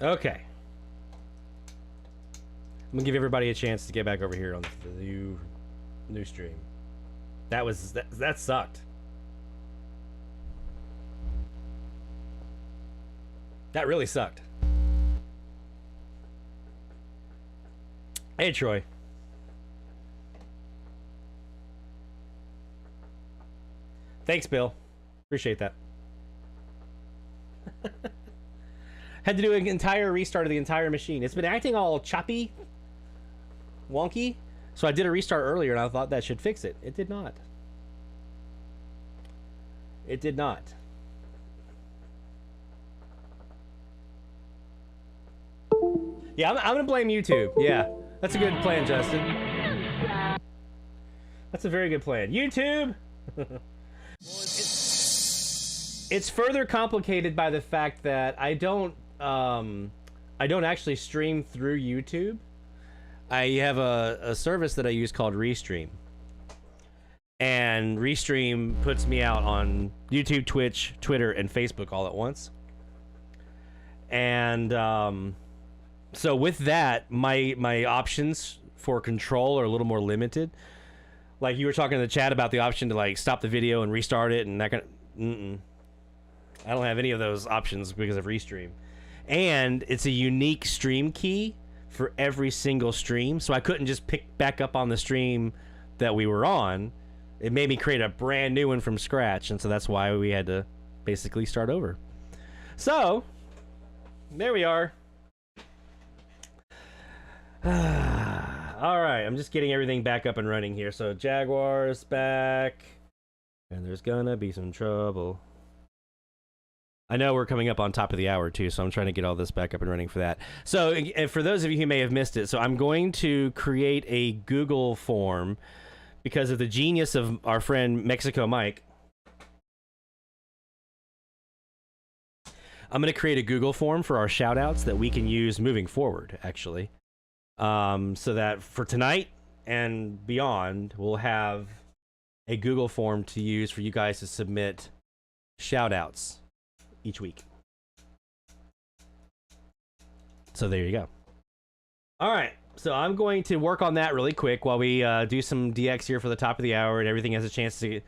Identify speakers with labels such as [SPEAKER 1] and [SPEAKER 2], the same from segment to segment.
[SPEAKER 1] Okay. I'm gonna give everybody a chance to get back over here on the new stream. That sucked. That really sucked. Hey, Troy. Thanks, Bill. Appreciate that. Had to do an entire restart of the entire machine. It's been acting all choppy, wonky. So I did a restart earlier and I thought that should fix it. It did not. It did not. Yeah, I'm gonna blame YouTube. Yeah, that's a good plan, Justin. That's a very good plan. YouTube! It's further complicated by the fact that I don't actually stream through YouTube. I have a service that I use called Restream. And Restream puts me out on YouTube, Twitch, Twitter, and Facebook all at once. And so with that, my options for control are a little more limited. Like you were talking in the chat about the option to like stop the video and restart it and that kind of... I don't have any of those options because of Restream. And it's a unique stream key for every single stream, so I couldn't just pick back up on the stream that we were on. It made me create a brand new one from scratch, and so that's why we had to basically start over. So, there we are. Alright, I'm just getting everything back up and running here. So, Jaguar's back, and there's gonna be some trouble. I know we're coming up on top of the hour too, so I'm trying to get all this back up and running for that. So for those of you who may have missed it, so I'm going to create a Google form because of the genius of our friend Mexico Mike. I'm going to create a Google form for our shoutouts that we can use moving forward, actually. So that for tonight and beyond, we'll have a Google form to use for you guys to submit shoutouts each week. So there you go. All right, so I'm going to work on that really quick while we do some DX here for the top of the hour, and everyone has a chance to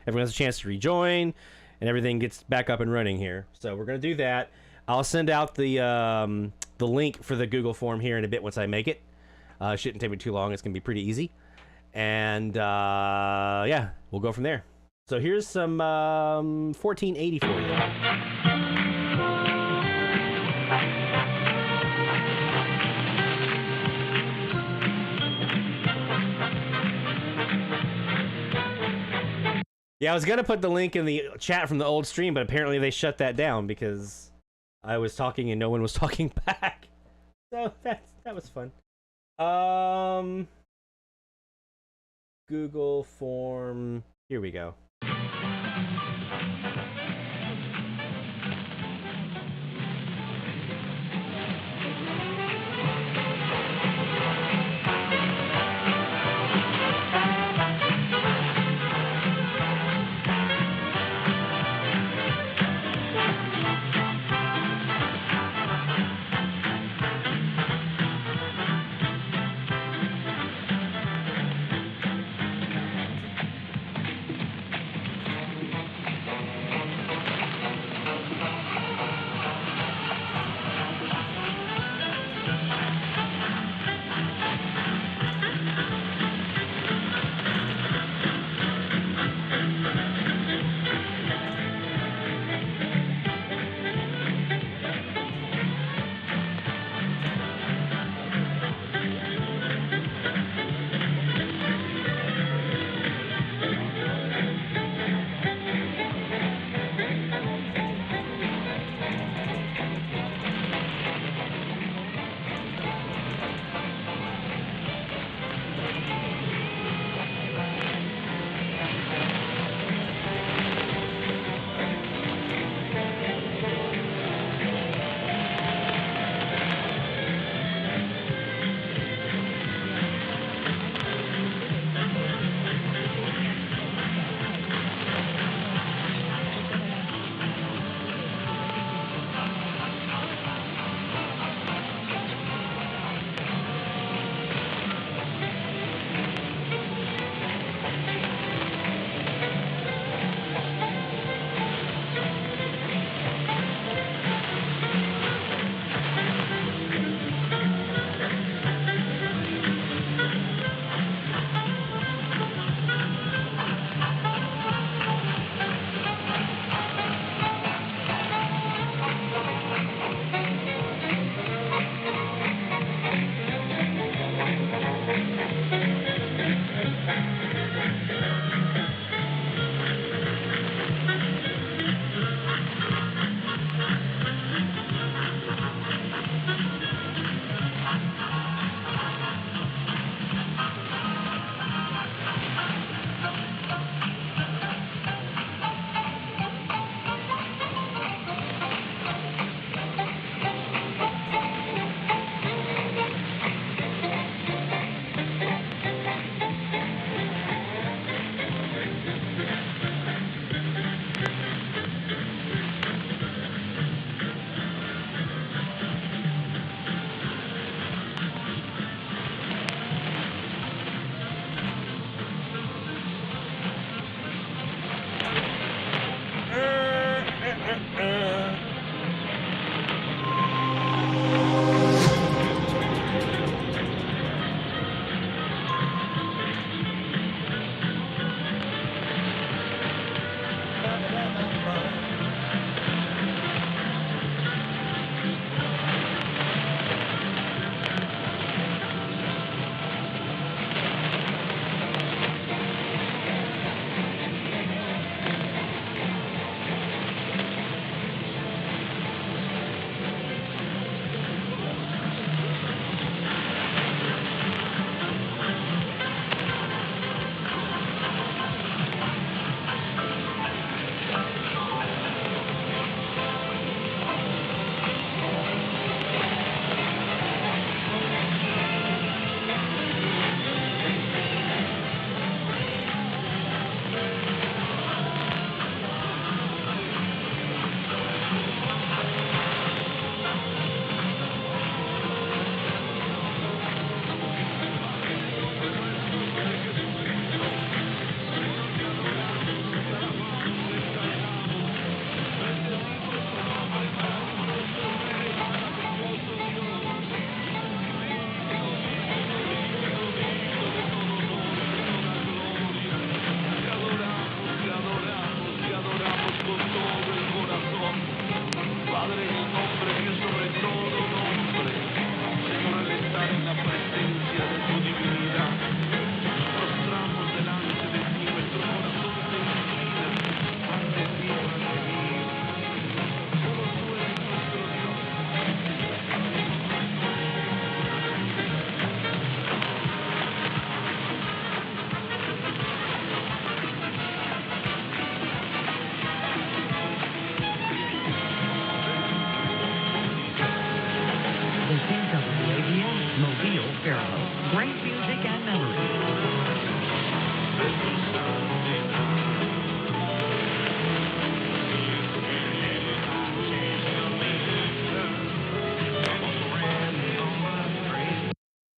[SPEAKER 1] rejoin, and everything gets back up and running here. So we're going to do that. I'll send out the link for the Google form here in a bit once I make it. Shouldn't take me too long. It's going to be pretty easy, and yeah, we'll go from there. So here's some 1480 for you. Yeah, I was gonna put the link in the chat from the old stream, but apparently they shut that down because I was talking and no one was talking back. So that was fun. Google form. Here we go.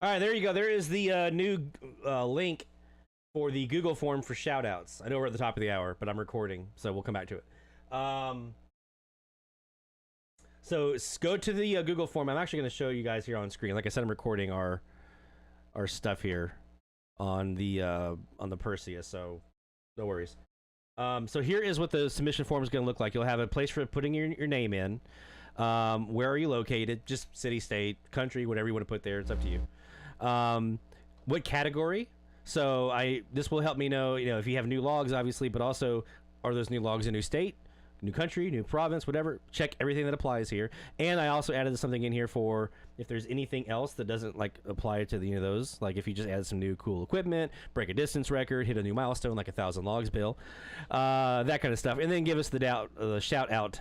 [SPEAKER 1] All right, there you go. There is the new link for the Google form for shoutouts. I know we're at the top of the hour, but I'm recording, so we'll come back to it. So go to the Google form. I'm actually going to show you guys here on screen. Like I said, I'm recording our stuff here on the Perseus, so no worries. So here is what the submission form is going to look like. You'll have a place for putting your name in. Where are you located? Just city, state, country, whatever you want to put there. It's up to you. What category? So this will help me know, if you have new logs, obviously, but also are those new logs a new state, new country, new province, whatever. Check everything that applies here. And I also added something in here for if there's anything else that doesn't apply to those, like if you just added some new cool equipment, break a distance record, hit a new milestone like 1,000 logs bill, that kind of stuff. And then give us the shout out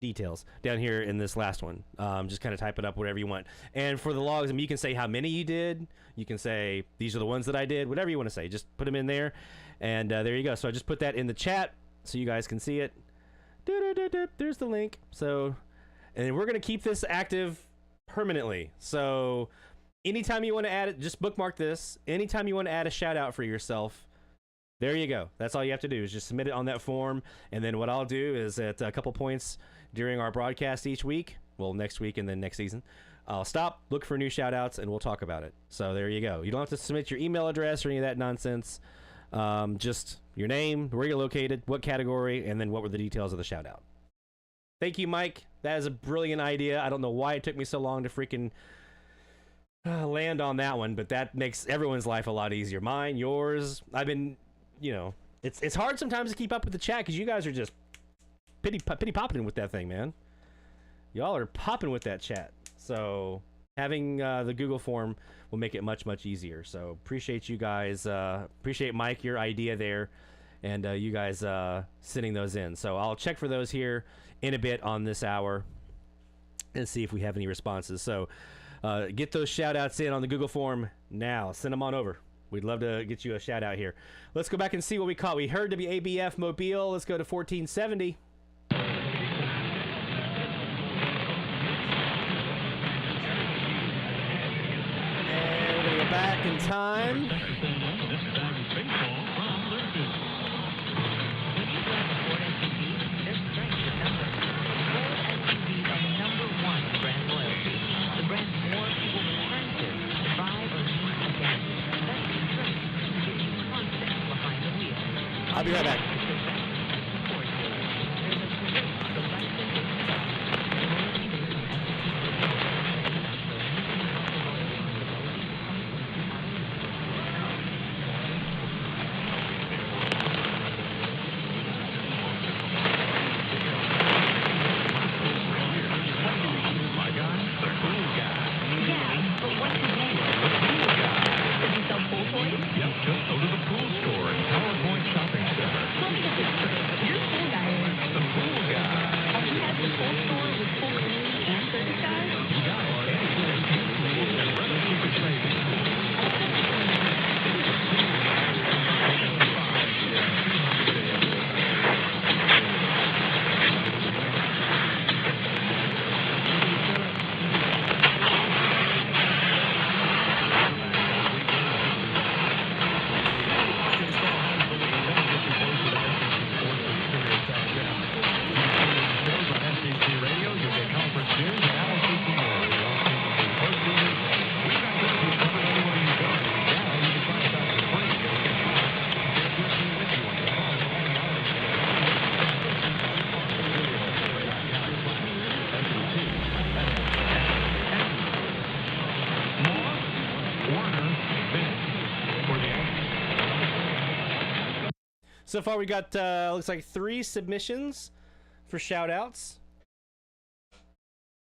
[SPEAKER 1] details down here in this last one. Just kind of type it up, whatever you want. And for the logs, you can say how many you did. You can say these are the ones that I did. Whatever you want to say, just put them in there. And there you go. So I just put that in the chat so you guys can see it. There's the link. So, and we're gonna keep this active permanently. So anytime you want to add it, just bookmark this. Anytime you want to add a shout out for yourself, there you go. That's all you have to do is just submit it on that form. And then what I'll do is at a couple points during our broadcast each week, well, next week and then next season, I'll stop, look for new shout outs, and we'll talk about it. So there you go. You don't have to submit your email address or any of that nonsense. Just your name, where you're located, what category, and then what were the details of the shout out. Thank you, Mike. That is a brilliant idea. I don't know why it took me so long to freaking land on that one, but that makes everyone's life a lot easier. Mine, yours. I've been, it's hard sometimes to keep up with the chat because you guys are just pity popping with that thing, man. Y'all are popping with that chat. So having the Google form will make it much, much easier. So appreciate you guys. Appreciate Mike, your idea there, and you guys sending those in. So I'll check for those here in a bit on this hour and see if we have any responses. So get those shout outs in on the Google form now. Send them on over. We'd love to get you a shout out here. Let's go back and see what we caught. We heard WABF Mobile. Let's go to 1470. And we're going to go back in time. I'll be right back. So far, we got, looks like 3 submissions for shout-outs.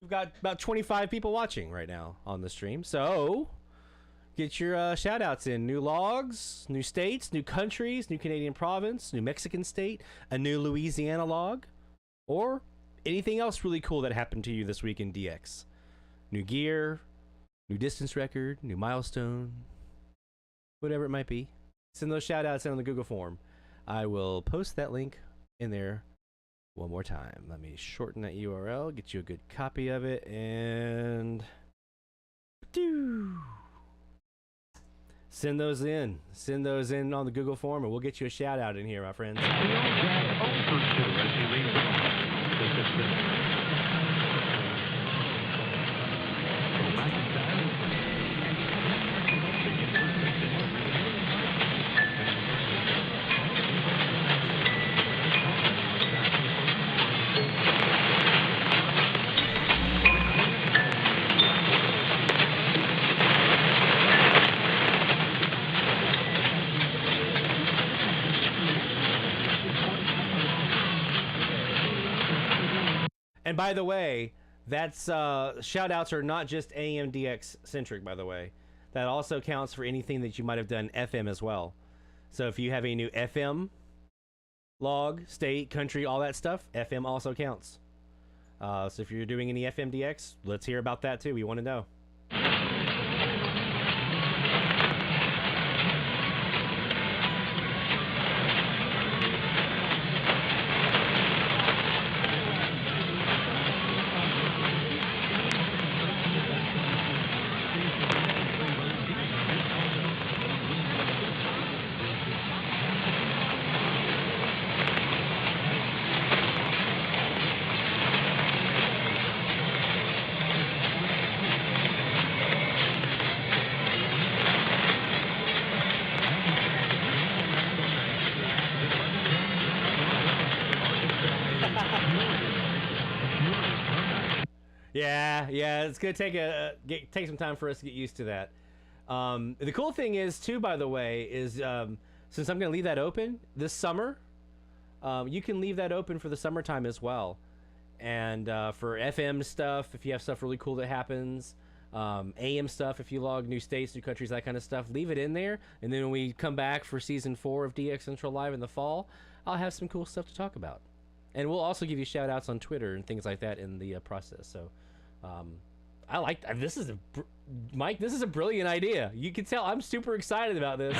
[SPEAKER 1] We've got about 25 people watching right now on the stream. So, get your shout-outs in. New logs, new states, new countries, new Canadian province, new Mexican state, a new Louisiana log, or anything else really cool that happened to you this week in DX. New gear, new distance record, new milestone, whatever it might be. Send those shout-outs in on the Google form. I will post that link in there one more time. Let me shorten that URL, get you a good copy of it, and send those in. Send those in on the Google form, and we'll get you a shout out in here, my friends. And by the way, that's shout-outs are not just AMDX centric, by the way. That also counts for anything that you might have done FM as well. So if you have a new FM log, state, country, all that stuff, FM also counts. So if you're doing any FMDX, let's hear about that too. We want to know. Yeah, it's gonna take some time for us to get used to that. The cool thing is too, by the way, is since I'm gonna leave that open this summer, you can leave that open for the summertime as well. And for FM stuff, if you have stuff really cool that happens, AM stuff, if you log new states, new countries, that kind of stuff, leave it in there. And then when we come back for season 4 of DX Central Live in the fall, I'll have some cool stuff to talk about. And we'll also give you shout outs on Twitter and things like that in the process. So I like this is Mike, this is a brilliant idea. You can tell I'm super excited about this.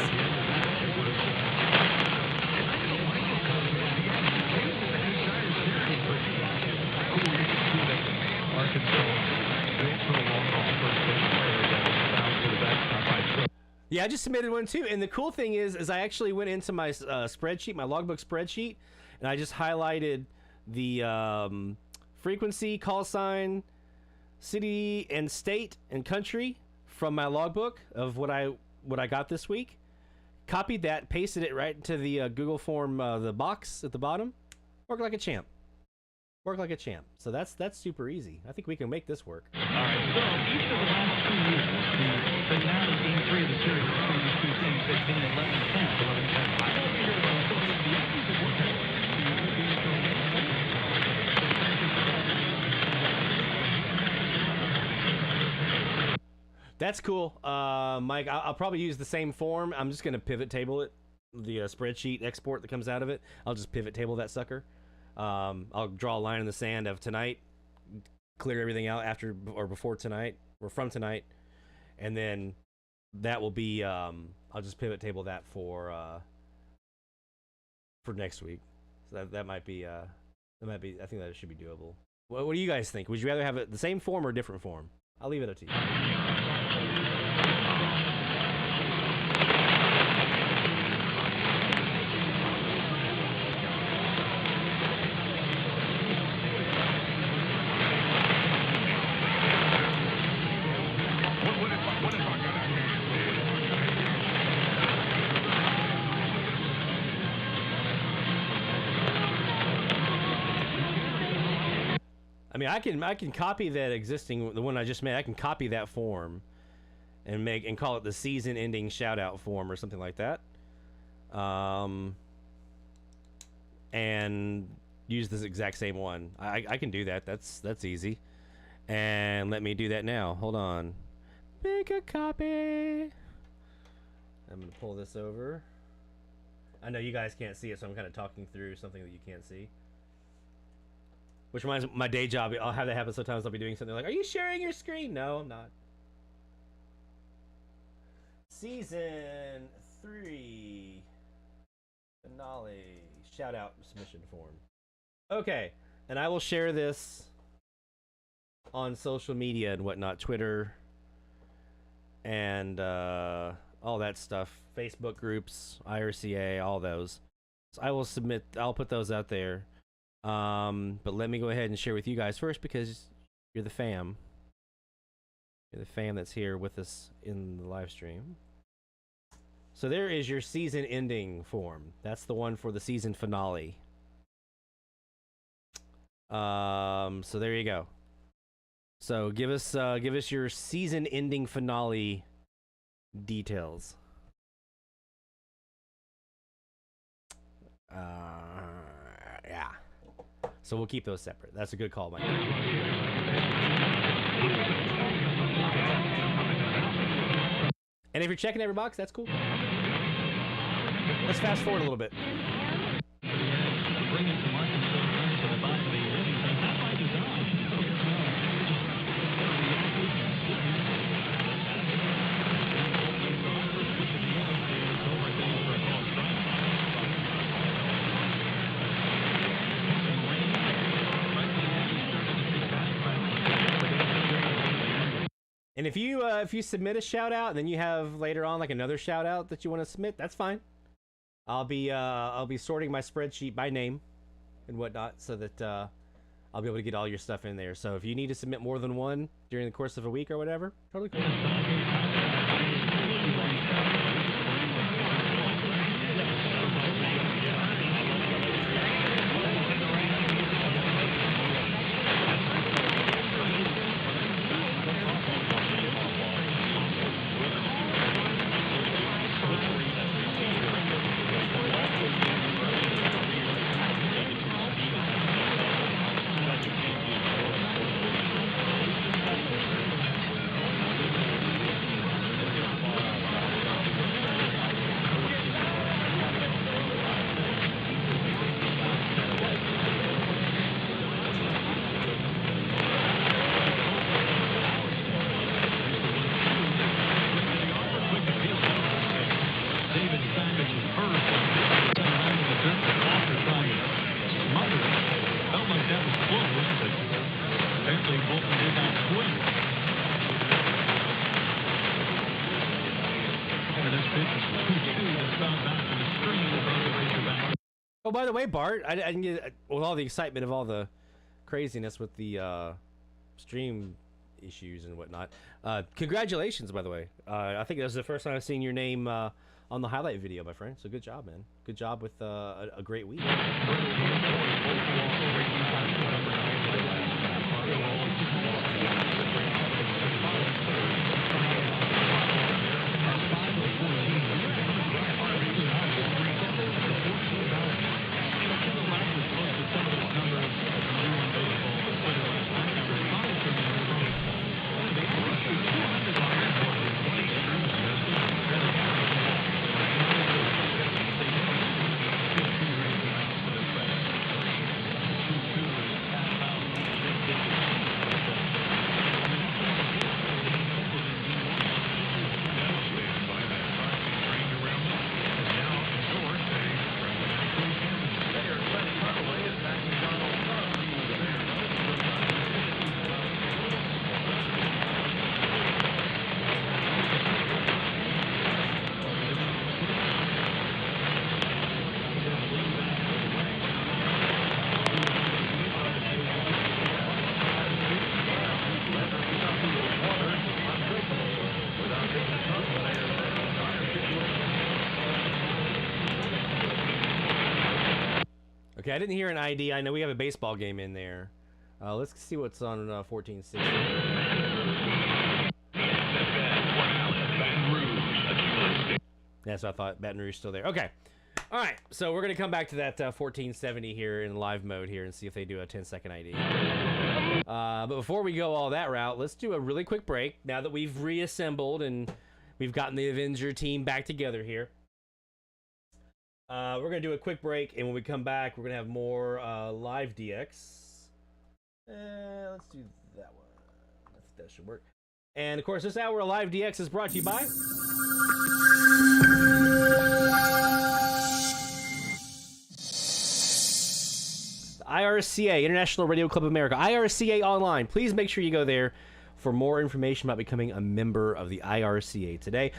[SPEAKER 1] Yeah, I just submitted one too. And the cool thing is I actually went into my spreadsheet, my logbook spreadsheet, and I just highlighted the frequency, call sign, city and state and country from my logbook of what I got this week. copied that, pasted it right into the Google form, the box at the bottom. Work like a champ. Work like a champ. So that's super easy. I think we can make this work.
[SPEAKER 2] All right, so each of the last 2 years, the finale game 3 of the series between these two teams has been 11-10, 11-10. I don't hear the Yankees have worked out.
[SPEAKER 1] That's cool, Mike. I'll probably use the same form. I'm just gonna pivot table it, the spreadsheet export that comes out of it. I'll just pivot table that sucker. I'll draw a line in the sand of tonight, clear everything out after or before tonight or from tonight, and then that will be. I'll just pivot table that for next week. So that might be. I think that should be doable. What do you guys think? Would you rather have it the same form or a different form? I'll leave it up to you. I mean, I can copy that existing, the one I just made. I can copy that form and call it the season-ending shout-out form or something like that, and use this exact same one. I can do that. That's easy. And let me do that now. Hold on. Make a copy. I'm gonna pull this over. I know you guys can't see it, so I'm kind of talking through something that you can't see. Which reminds me, my day job, I'll have that happen sometimes. I'll be doing something like, are you sharing your screen? No, I'm not. Season 3 finale shout out submission form. Okay, and I will share this on social media and whatnot, Twitter and all that stuff, Facebook groups, IRCA, all those. So I will submit, I'll put those out there. But let me go ahead and share with you guys first because you're the fam. You're the fam that's here with us in the live stream. So there is your season ending form. That's the one for the season finale. So there you go. So give us your season ending finale details. Yeah. So we'll keep those separate. That's a good call, Mike. And if you're checking every box, that's cool. Let's fast forward a little bit. And if you submit a shout out and then you have later on like another shout out that you want to submit, that's fine. I'll be sorting my spreadsheet by name and whatnot so that I'll be able to get all your stuff in there. So if you need to submit more than one during the course of a week or whatever, totally cool. Oh, by the way, Bart, I didn't get, with all the excitement of all the craziness with the stream issues and whatnot. Congratulations, by the way. I think that was the first time I've seen your name on the highlight video, my friend. So good job, man. Good job with a great week. Okay, I didn't hear an ID. I know we have a baseball game in there. Let's see what's on 1460. Yeah, so I thought Baton Rouge still there. Okay. All right, so we're going to come back to that 1470 here in live mode here and see if they do a 10-second ID. But before we go all that route, let's do a really quick break now that we've reassembled and we've gotten the Avenger team back together here. We're going to do a quick break, and when we come back, we're going to have more live DX. Let's do that one. That should work. And, of course, this hour of live DX is brought to you by... IRCA, International Radio Club of America. IRCA Online. Please make sure you go there for more information about becoming a member of the IRCA today.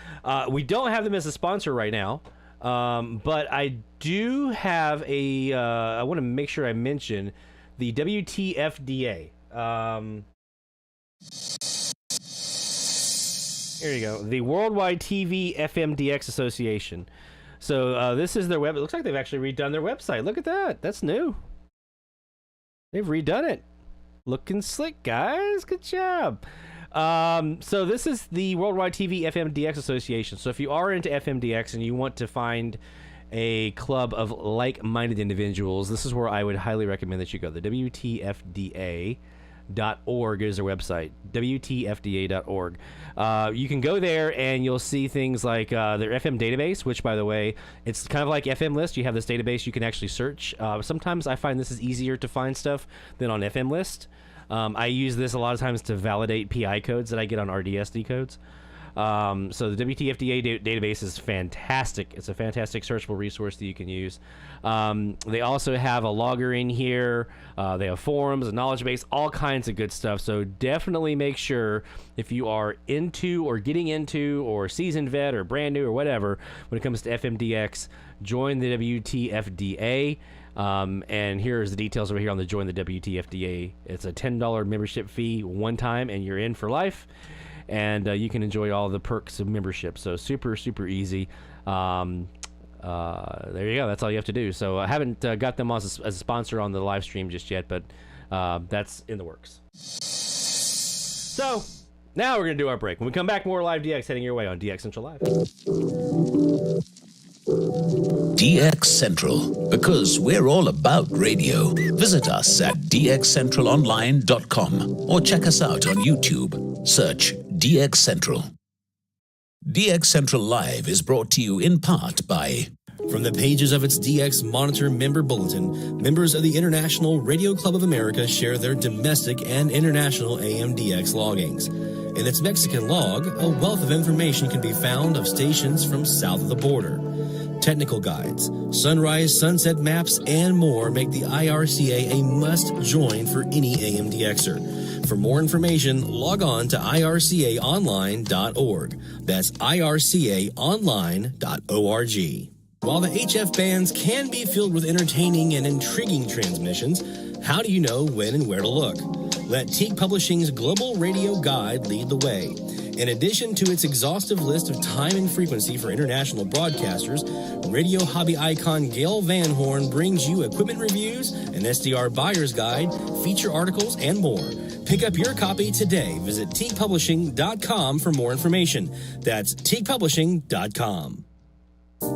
[SPEAKER 1] We don't have them as a sponsor right now. But I do have a, I want to make sure I mention the WTFDA. Here you go. The Worldwide TV FMDX Association. So this is their web. It looks like they've actually redone their website. Look at that. That's new. They've redone it. Looking slick, guys. Good job. So this is the Worldwide TV FMDX Association. So if you are into FMDX and you want to find a club of like-minded individuals, this is where I would highly recommend that you go. The WTFDA.org is their website. WTFDA.org. You can go there and you'll see things like their FM database, which, by the way, it's kind of like FM List. You have this database you can actually search. Sometimes I find this is easier to find stuff than on FM List. I use this a lot of times to validate PI codes that I get on RDSD codes. So the WTFDA database is fantastic. It's a fantastic searchable resource that you can use. They also have a logger in here. They have forums, a knowledge base, all kinds of good stuff. So definitely make sure if you are into or getting into or seasoned vet or brand new or whatever, when it comes to FMDX, join the WTFDA. And here's the details over here on the Join the WTFDA. It's a $10 membership fee one time, and you're in for life. And you can enjoy all the perks of membership. So super, super easy. There you go. That's all you have to do. So I haven't got them as a sponsor on the live stream just yet, but that's in the works. So now we're going to do our break. When we come back, more live DX heading your way on DX Central Live.
[SPEAKER 3] DX Central, because we're all about radio. Visit us at dxcentralonline.com or check us out on YouTube. Search DX Central. DX Central Live is brought to you in part by...
[SPEAKER 4] From the pages of its DX Monitor member bulletin, members of the International Radio Club of America share their domestic and international AMDX loggings. In its Mexican log, a wealth of information can be found of stations from south of the border. Technical guides, sunrise, sunset maps, and more make the IRCA a must-join for any AMDXer. For more information, log on to ircaonline.org. That's ircaonline.org. While the HF bands can be filled with entertaining and intriguing transmissions, how do you know when and where to look? Let Teague Publishing's Global Radio Guide lead the way. In addition to its exhaustive list of time and frequency for international broadcasters, radio hobby icon Gail Van Horn brings you equipment reviews, an SDR buyer's guide, feature articles, and more. Pick up your copy today. Visit teakpublishing.com for more information. That's teakpublishing.com.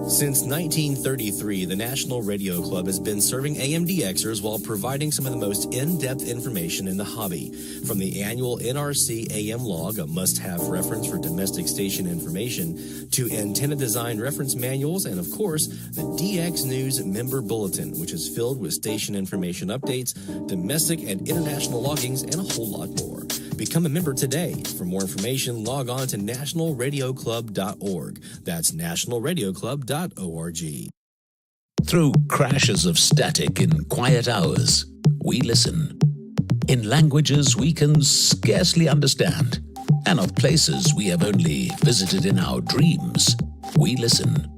[SPEAKER 4] Since 1933, the National Radio Club has been serving AMDXers while providing some of the most in-depth information in the hobby. From the annual NRC AM log, a must-have reference for domestic station information, to antenna design reference manuals, and of course, the DX News Member Bulletin, which is filled with station information updates, domestic and international loggings, and a whole lot more. Become a member today. For more information, log on to nationalradioclub.org. That's nationalradioclub.org.
[SPEAKER 3] Through crashes of static in quiet hours, we listen. In languages we can scarcely understand, and of places we have only visited in our dreams, we listen.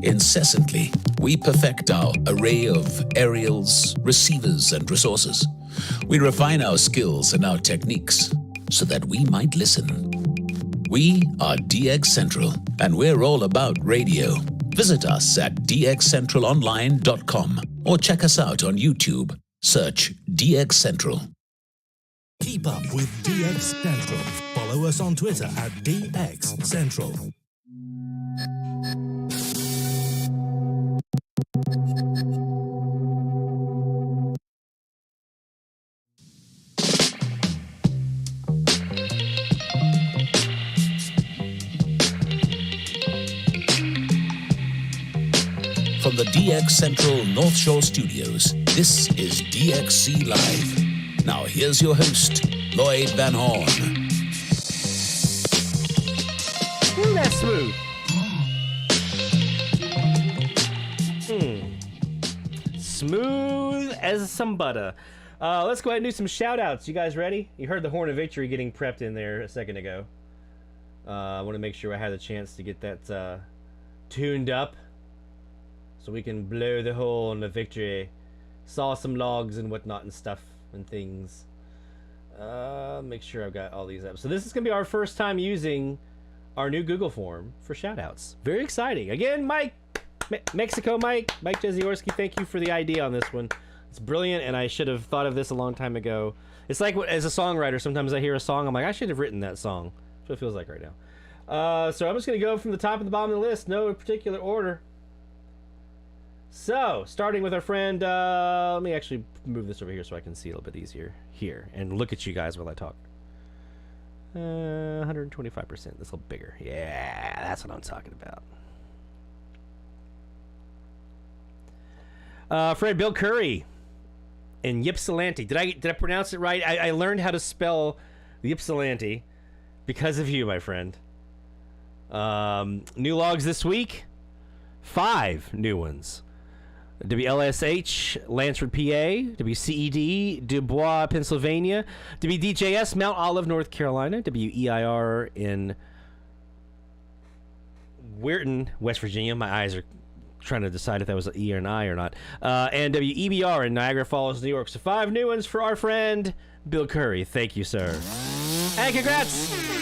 [SPEAKER 3] Incessantly, we perfect our array of aerials, receivers, and resources. We refine our skills and our techniques so that we might listen. We are DX Central, and we're all about radio. Visit us at dxcentralonline.com or check us out on YouTube. Search DX Central.
[SPEAKER 5] Keep up with DX Central. Follow us on Twitter at DX Central.
[SPEAKER 3] From the DX Central North Shore Studios, this is DXC Live. Now here's your host, Lloyd Van Horn.
[SPEAKER 1] Ooh, that's smooth. Smooth as some butter. Let's go ahead and do some shout outs. You guys ready? You heard the Horn of Victory getting prepped in there a second ago. I want to make sure I had a chance to get that tuned up so we can blow the Horn of Victory. Saw some logs and whatnot and stuff and things. Make sure I've got all these up. So this is going to be our first time using our new Google form for shout outs. Very exciting. Again, Mike, Mexico Mike Jeziorski, thank you for the idea on this one. It's brilliant, and I should have thought of this a long time ago. It's like, as a songwriter, sometimes I hear a song, I'm like, I should have written that song. That's what it feels like right now. So I'm just going to go from the top to the bottom of the list, no particular order. So, starting with our friend, let me actually move this over here so I can see a little bit easier here, and look at you guys while I talk. 125%, that's a little bigger. Yeah, that's what I'm talking about. Fred Bill Curry in Ypsilanti. Did I pronounce it right? I learned how to spell the Ypsilanti because of you, my friend. New logs this week. 5 new ones. WLSH, Lansford, PA. WCED, Dubois, Pennsylvania. WDJS, Mount Olive, North Carolina. WEIR in Weirton, West Virginia. My eyes are trying to decide if that was an E or an I or not. And WEBR in Niagara Falls, New York. So 5 new ones for our friend Bill Curry. Thank you, sir. And congrats!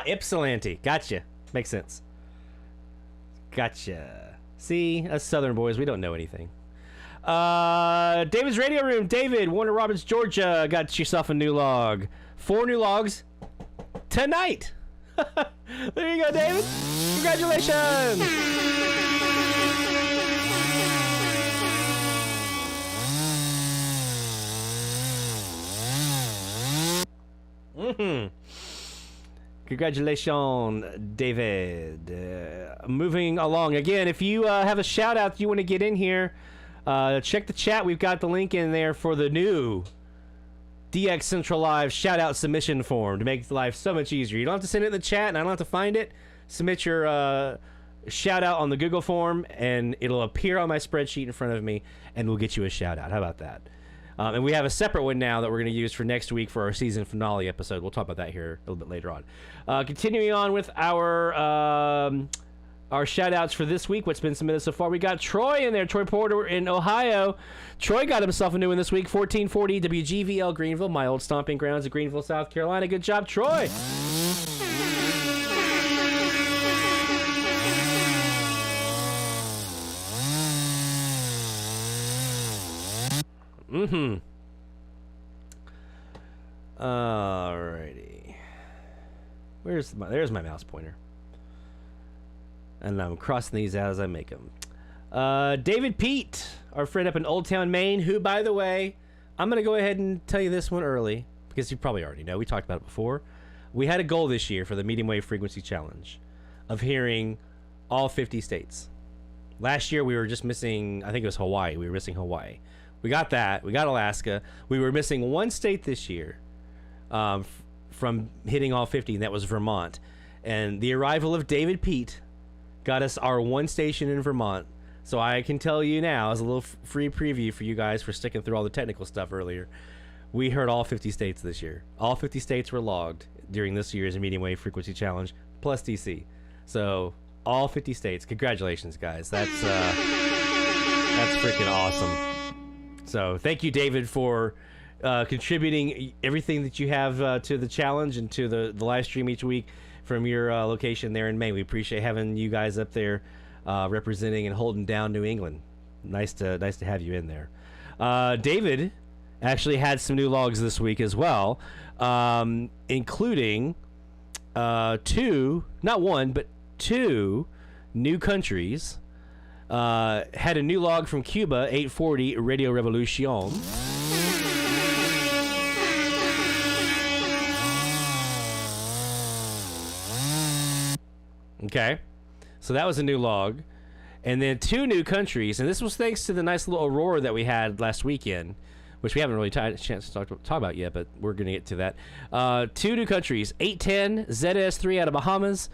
[SPEAKER 1] Ypsilanti. Gotcha. Makes sense. Gotcha. See, us Southern boys, we don't know anything. David's Radio Room. David, Warner Robins, Georgia. Got yourself a new log. 4 new logs tonight. There you go, David. Congratulations. Congratulations, David. Moving along. Again, if you have a shout out you want to get in here, check the chat. We've got the link in there for the new DX Central Live shout out submission form to make life so much easier. You don't have to send it in the chat and I don't have to find it. Submit your shout out on the Google form and it'll appear on my spreadsheet in front of me and we'll get you a shout out. How about that? And we have a separate one now that we're going to use for next week for our season finale episode. We'll talk about that here a little bit later on. Continuing on with our our shout-outs for this week, what's been submitted so far. We got Troy in there, Troy Porter in Ohio. Troy got himself a new one this week, 1440 WGVL Greenville, my old stomping grounds of Greenville, South Carolina. Good job, Troy. Alrighty. There's my mouse pointer. And I'm crossing these out as I make them. David Pete, our friend up in Old Town, Maine, who, by the way, I'm going to go ahead and tell you this one early, because you probably already know. We talked about it before. We had a goal this year for the Medium Wave Frequency Challenge of hearing all 50 states. Last year, we were just missing, I think it was Hawaii. We were missing Hawaii. We got that. We got Alaska. We were missing one state this year from hitting all 50, and that was Vermont. And the arrival of David Pete got us our one station in Vermont. So I can tell you now, as a little free preview for you guys for sticking through all the technical stuff earlier, we heard all 50 states this year. All 50 states were logged during this year's Medium Wave Frequency Challenge, plus DC. So all 50 states. Congratulations, guys. That's freaking awesome. So thank you, David, for contributing everything that you have to the challenge and to the live stream each week from your location there in Maine. We appreciate having you guys up there representing and holding down New England. Nice to have you in there. David actually had some new logs this week as well, including two, not one, but two new countries. Had a new log from Cuba, 840 Radio Revolution. Okay, so that was a new log. And then two new countries, and this was thanks to the nice little aurora that we had last weekend, which we haven't really had a chance to talk about yet, but we're going to get to that. Two new countries, 810 ZS3 out of Bahamas,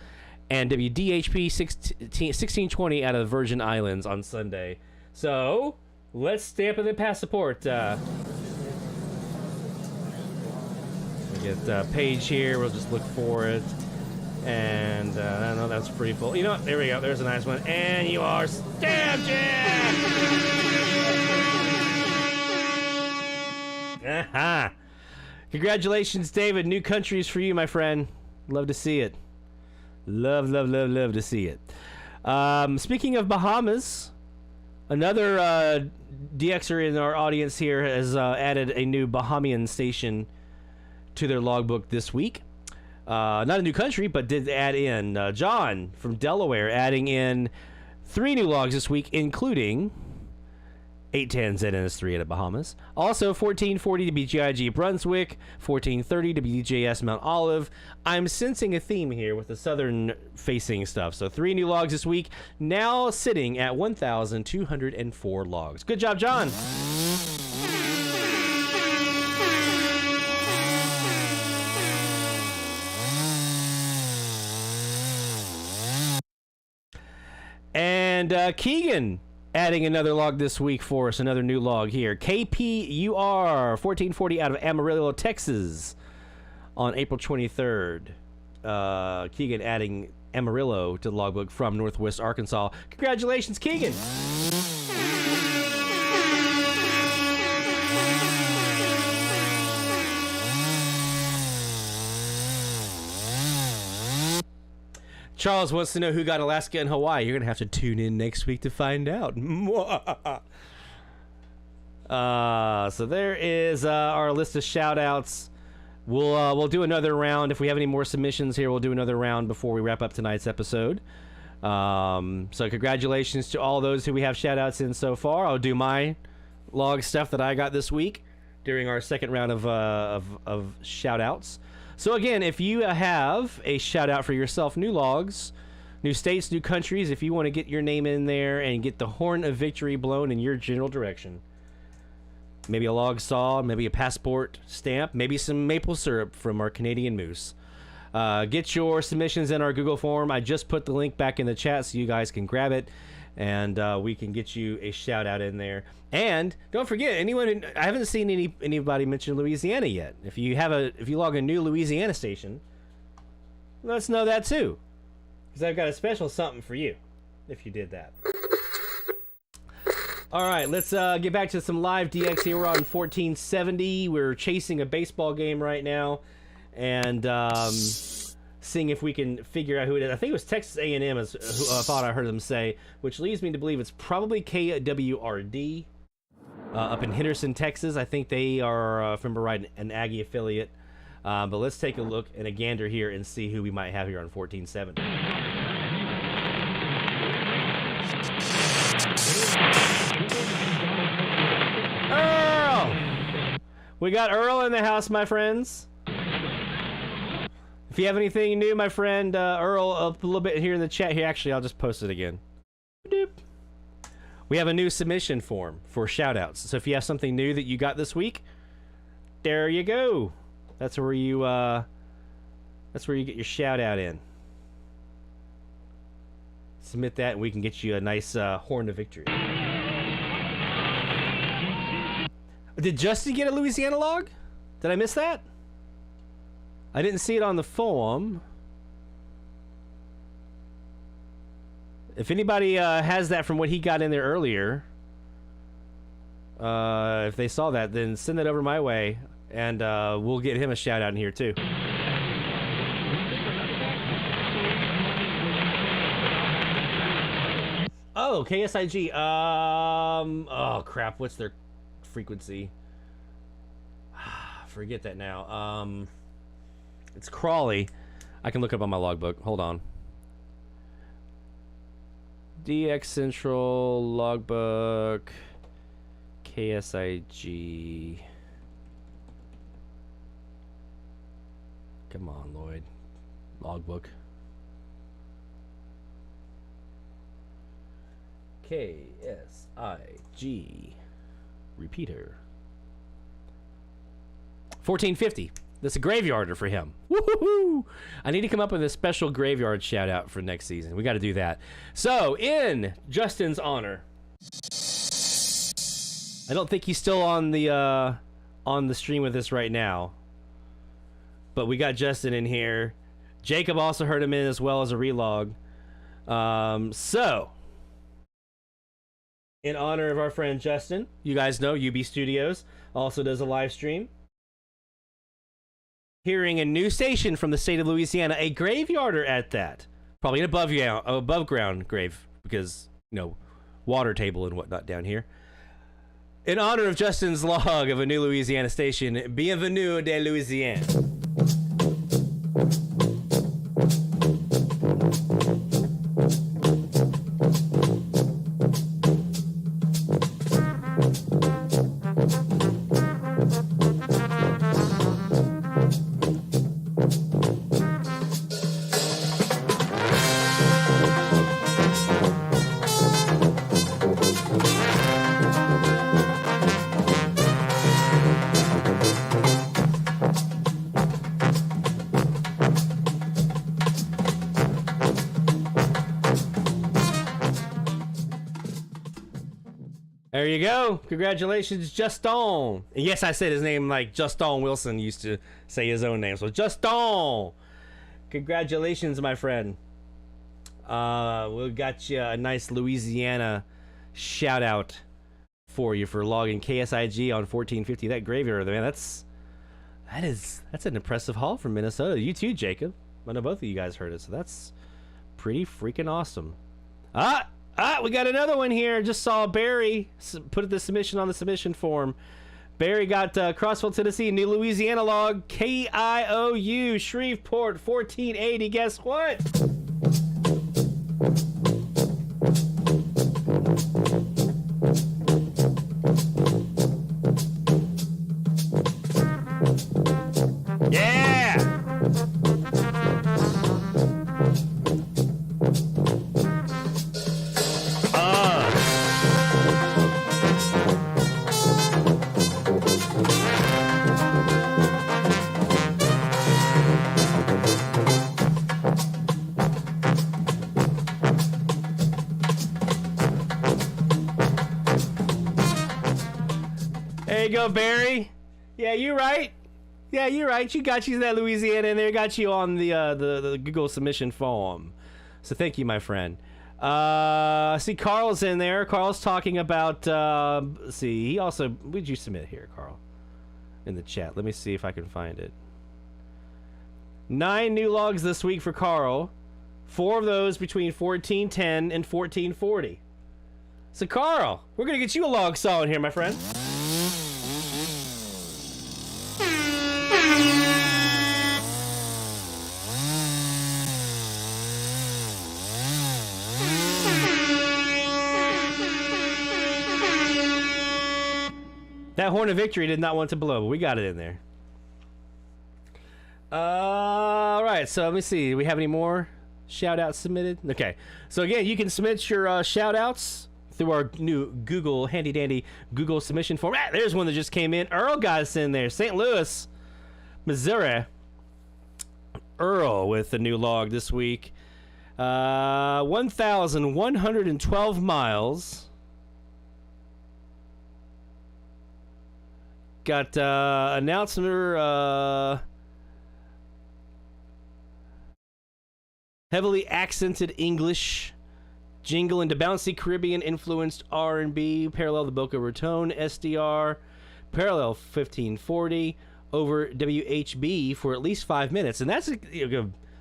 [SPEAKER 1] and WDHP 1620 out of Virgin Islands on Sunday. So, let's stamp in the passport. We get the page here, we'll just look for it. And I know that's pretty full. You know what? There we go. There's a nice one. And you are stamped, Aha! Congratulations, David. New countries for you, my friend. Love to see it. Love to see it. Speaking of Bahamas, another DXer in our audience here has added a new Bahamian station to their logbook this week. Not a new country, but did add in John from Delaware, adding in 3 new logs this week, including 810 ZNS3 out of Bahamas. Also, 1440 WGIG Brunswick, 1430 WDJS Mount Olive. I'm sensing a theme here with the southern-facing stuff. So 3 new logs this week, now sitting at 1,204 logs. Good job, John. And Keegan adding another log this week for us, another new log here. KPUR 1440 out of Amarillo, Texas on April 23rd. Keegan adding Amarillo to the logbook from Northwest Arkansas. Congratulations, Keegan. Charles wants to know who got Alaska and Hawaii. You're going to have to tune in next week to find out. So there is our list of shout-outs. We'll do another round. If we have any more submissions here, we'll do another round before we wrap up tonight's episode. So congratulations to all those who we have shout-outs in so far. I'll do my log stuff that I got this week during our second round of shout-outs. So again, if you have a shout out for yourself, new logs, new states, new countries, if you want to get your name in there and get the horn of victory blown in your general direction, maybe a log saw, maybe a passport stamp, maybe some maple syrup from our Canadian moose, get your submissions in our Google form. I just put the link back in the chat so you guys can grab it, and we can get you a shout out in there. And don't forget, I haven't seen anybody mention Louisiana yet. If you log a new Louisiana station, let us know that too, because I've got a special something for you. if you did that. All right, let's get back to some live DX here. We're on 1470. We're chasing a baseball game right now, and seeing if we can figure out who it is. I think it was Texas A&M, is who I thought I heard them say, which leads me to believe it's probably KWRD up in Henderson, Texas. I think they are, if I remember right, an Aggie affiliate. But let's take a look and a gander here and see who we might have here on 1470. Earl! We got Earl in the house, my friends. If you have anything new, my friend Earl, up a little bit here in the chat here. Actually, I'll just post it again. Doop. We have a new submission form for shoutouts. So if you have something new that you got this week, there you go. That's where you get your shout out in. Submit that and we can get you a nice horn of victory. Did Justin get a Louisiana log? Did I miss that? I didn't see it on the form. If anybody has that from what he got in there earlier, if they saw that, then send that over my way. And we'll get him a shout out in here too. Oh, KSIG. Oh crap, what's their frequency? Forget that now. It's Crawley. I can look it up on my logbook. Hold on. DX Central logbook. KSIG. Come on, Lloyd. Logbook. KSIG. Repeater. 1450. That's a graveyarder for him. Woohoo! I need to come up with a special graveyard shout out for next season. We got to do that. So, in Justin's honor, I don't think he's still on the stream with us right now. But we got Justin in here. Jacob also heard him in as well as a relog. So, in honor of our friend Justin, you guys know UB Studios also does a live stream. Hearing a new station from the state of Louisiana, a graveyarder at that. Probably an above ground grave because, you know, water table and whatnot down here. In honor of Justin's log of a new Louisiana station, Bienvenue de Louisiane. There you go. Congratulations, Justin. And yes, I said his name like Justin Wilson used to say his own name. So Justin. Congratulations, my friend. We got you a nice Louisiana shout out for you for logging KSIG on 1450. That graveyard, man, that's an impressive haul from Minnesota. You too, Jacob. I know both of you guys heard it, so that's pretty freaking awesome. We got another one here. Just saw Barry put the submission on the submission form. Barry got Crossville, Tennessee, New Louisiana log, KIOU, Shreveport, 1480. Guess what? Yeah! There you go, Barry. Yeah, you're right. Yeah, you're right. You got you that Louisiana in there. Got you on the Google submission form. So thank you, my friend. See, Carl's in there. Carl's talking about, let's see, he also, what did you submit here, Carl? In the chat. Let me see if I can find it. 9 new logs this week for Carl. 4 of those between 1410 and 1440. So, Carl, we're going to get you a log saw in here, my friend. That horn of victory did not want to blow, but we got it in there. All right, so let me see. Do we have any more shout-outs submitted? Okay, so again, you can submit your shout-outs through our new Google, handy-dandy Google submission form. Ah, there's one that just came in. Earl got us in there. St. Louis, Missouri. Earl with the new log this week. 1,112 miles. Got announcer, heavily accented English, jingle into bouncy Caribbean influenced R&B, parallel the Boca Raton SDR, parallel 1540 over WHB for at least 5 minutes. And that's,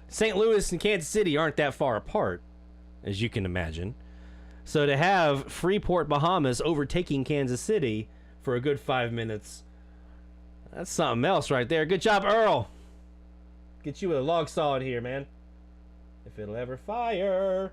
[SPEAKER 1] St. Louis and Kansas City aren't that far apart, as you can imagine. So to have Freeport, Bahamas overtaking Kansas City for a good 5 minutes, that's something else right there. Good job, Earl. Get you with a log saw in here, man. If it'll ever fire.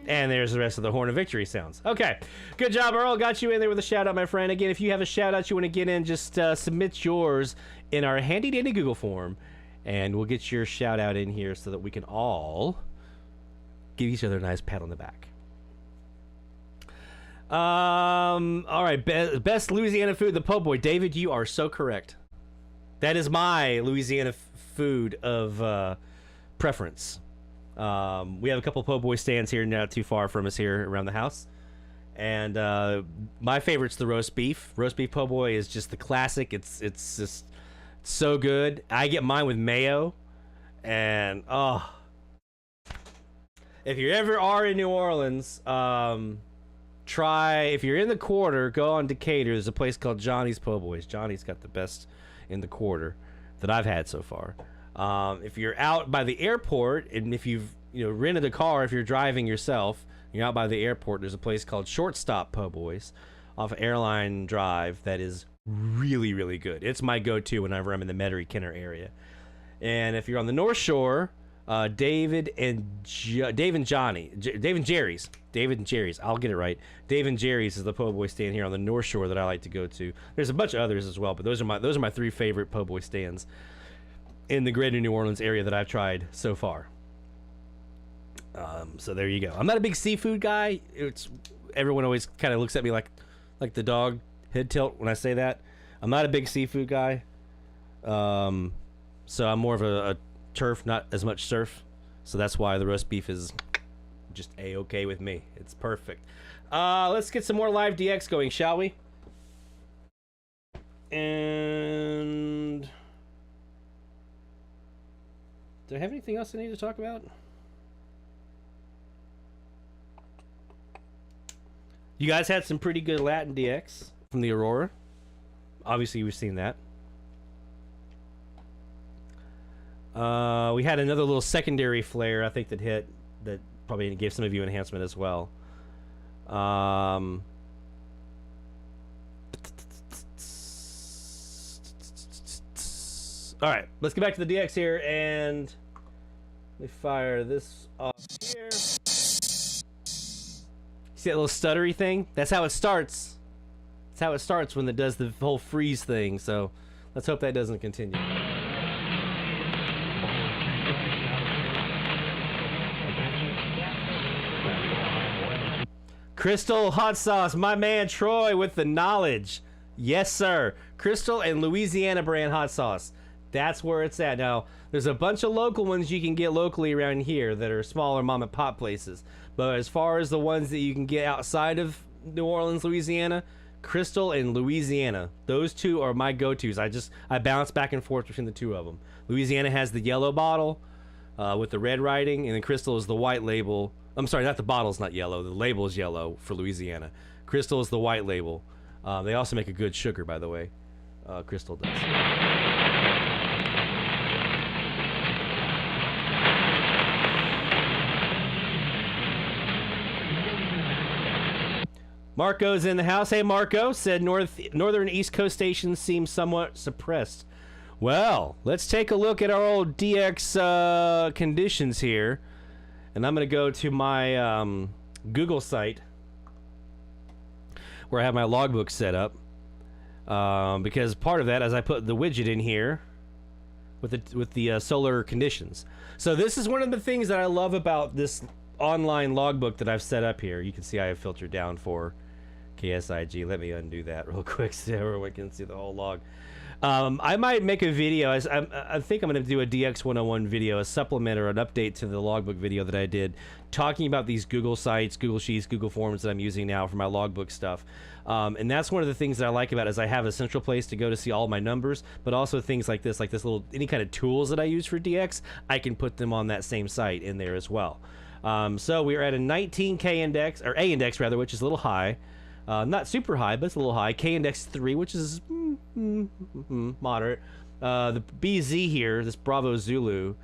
[SPEAKER 1] And there's the rest of the Horn of Victory sounds. Okay. Good job, Earl. Got you in there with a shout-out, my friend. Again, if you have a shout-out you want to get in, just submit yours in our handy-dandy Google form, and we'll get your shout-out in here so that we can all give each other a nice pat on the back. All right. Best Louisiana food, the po' boy. David, you are so correct. That is my Louisiana food of preference. We have a couple po' boy stands here not too far from us here around the house, and my favorite's the roast beef. Roast beef po' boy is just the classic. It's just so good. I get mine with mayo, and if you ever are in New Orleans, try, if you're in the Quarter, go on Decatur. There's a place called Johnny's Po' Boys. Johnny's got the best in the Quarter that I've had so far. If you're out by the airport, and if you've rented a car, if you're driving yourself, you're out by the airport, there's a place called Shortstop Po' Boys off of Airline Drive that is really, really good. It's my go-to whenever I'm in the Metairie Kenner area. And if you're on the North Shore, Dave and Jerry's. I'll get it right. Dave and Jerry's is the po' boy stand here on the North Shore that I like to go to. There's a bunch of others as well, but those are my 3 favorite po' boy stands in the greater New Orleans area that I've tried so far. So there you go. I'm not a big seafood guy. Everyone always kind of looks at me like the dog head tilt when I say that. I'm not a big seafood guy. So I'm more of a turf, not as much surf. So that's why the roast beef is just a-okay with me. It's perfect. Let's get some more live DX going, shall we? And do I have anything else I need to talk about? You guys had some pretty good Latin DX from the Aurora. Obviously, we've seen that. We had another little secondary flare, I think, that hit, that probably gave some of you enhancement as well. All right, let's get back to the DX here, and let me fire this off here. See that little stuttery thing? That's how it starts. That's how it starts when it does the whole freeze thing, so let's hope that doesn't continue. Crystal Hot Sauce, my man Troy with the knowledge. Yes, sir. Crystal and Louisiana brand hot sauce. That's where it's at. Now, there's a bunch of local ones you can get locally around here that are smaller mom and pop places. But as far as the ones that you can get outside of New Orleans, Louisiana, Crystal and Louisiana, those two are my go-tos. I bounce back and forth between the two of them. Louisiana has the yellow bottle with the red writing, and then Crystal is the white label. I'm sorry, not the bottle's not yellow. The label is yellow for Louisiana. Crystal is the white label. They also make a good sugar, by the way. Crystal does. Marco's in the house. Hey, Marco. Said northern East Coast stations seem somewhat suppressed. Well, let's take a look at our old DX conditions here. And I'm going to go to my Google site where I have my logbook set up. Because part of that is I put the widget in here with the solar conditions. So this is one of the things that I love about this online logbook that I've set up here. You can see I have filtered down for KSIG. Let me undo that real quick so everyone can see the whole log. I might make a video. I think I'm going to do a DX 101 video, a supplement or an update to the logbook video that I did, talking about these Google sites, Google Sheets, Google Forms that I'm using now for my logbook stuff. And that's one of the things that I like about it is I have a central place to go to see all my numbers, but also things like this little, any kind of tools that I use for DX, I can put them on that same site in there as well. So we're at a 19K index, or A index rather, which is a little high. Not super high, but it's a little high. K index 3, which is moderate. The BZ here, this Bravo Zulu,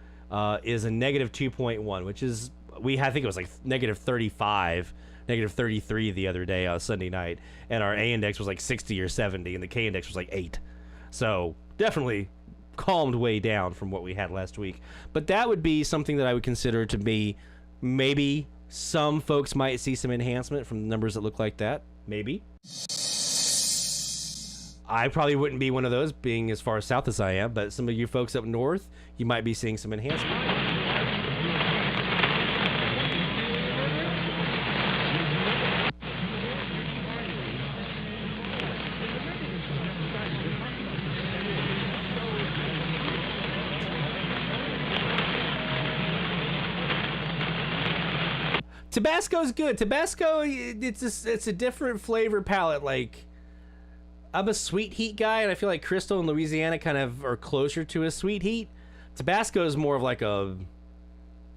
[SPEAKER 1] is a negative 2.1, which is, I think it was like negative 35, negative 33 the other day on Sunday night. And our A index was like 60 or 70, and the K index was like 8. So definitely calmed way down from what we had last week. But that would be something that I would consider to be maybe some folks might see some enhancement from the numbers that look like that. Maybe. I probably wouldn't be one of those, being as far south as I am, but some of you folks up north, you might be seeing some enhancement. Tabasco's good. Tabasco, it's a different flavor palette. Like, I'm a sweet heat guy, and I feel like Crystal and Louisiana kind of are closer to a sweet heat. Tabasco is more of like a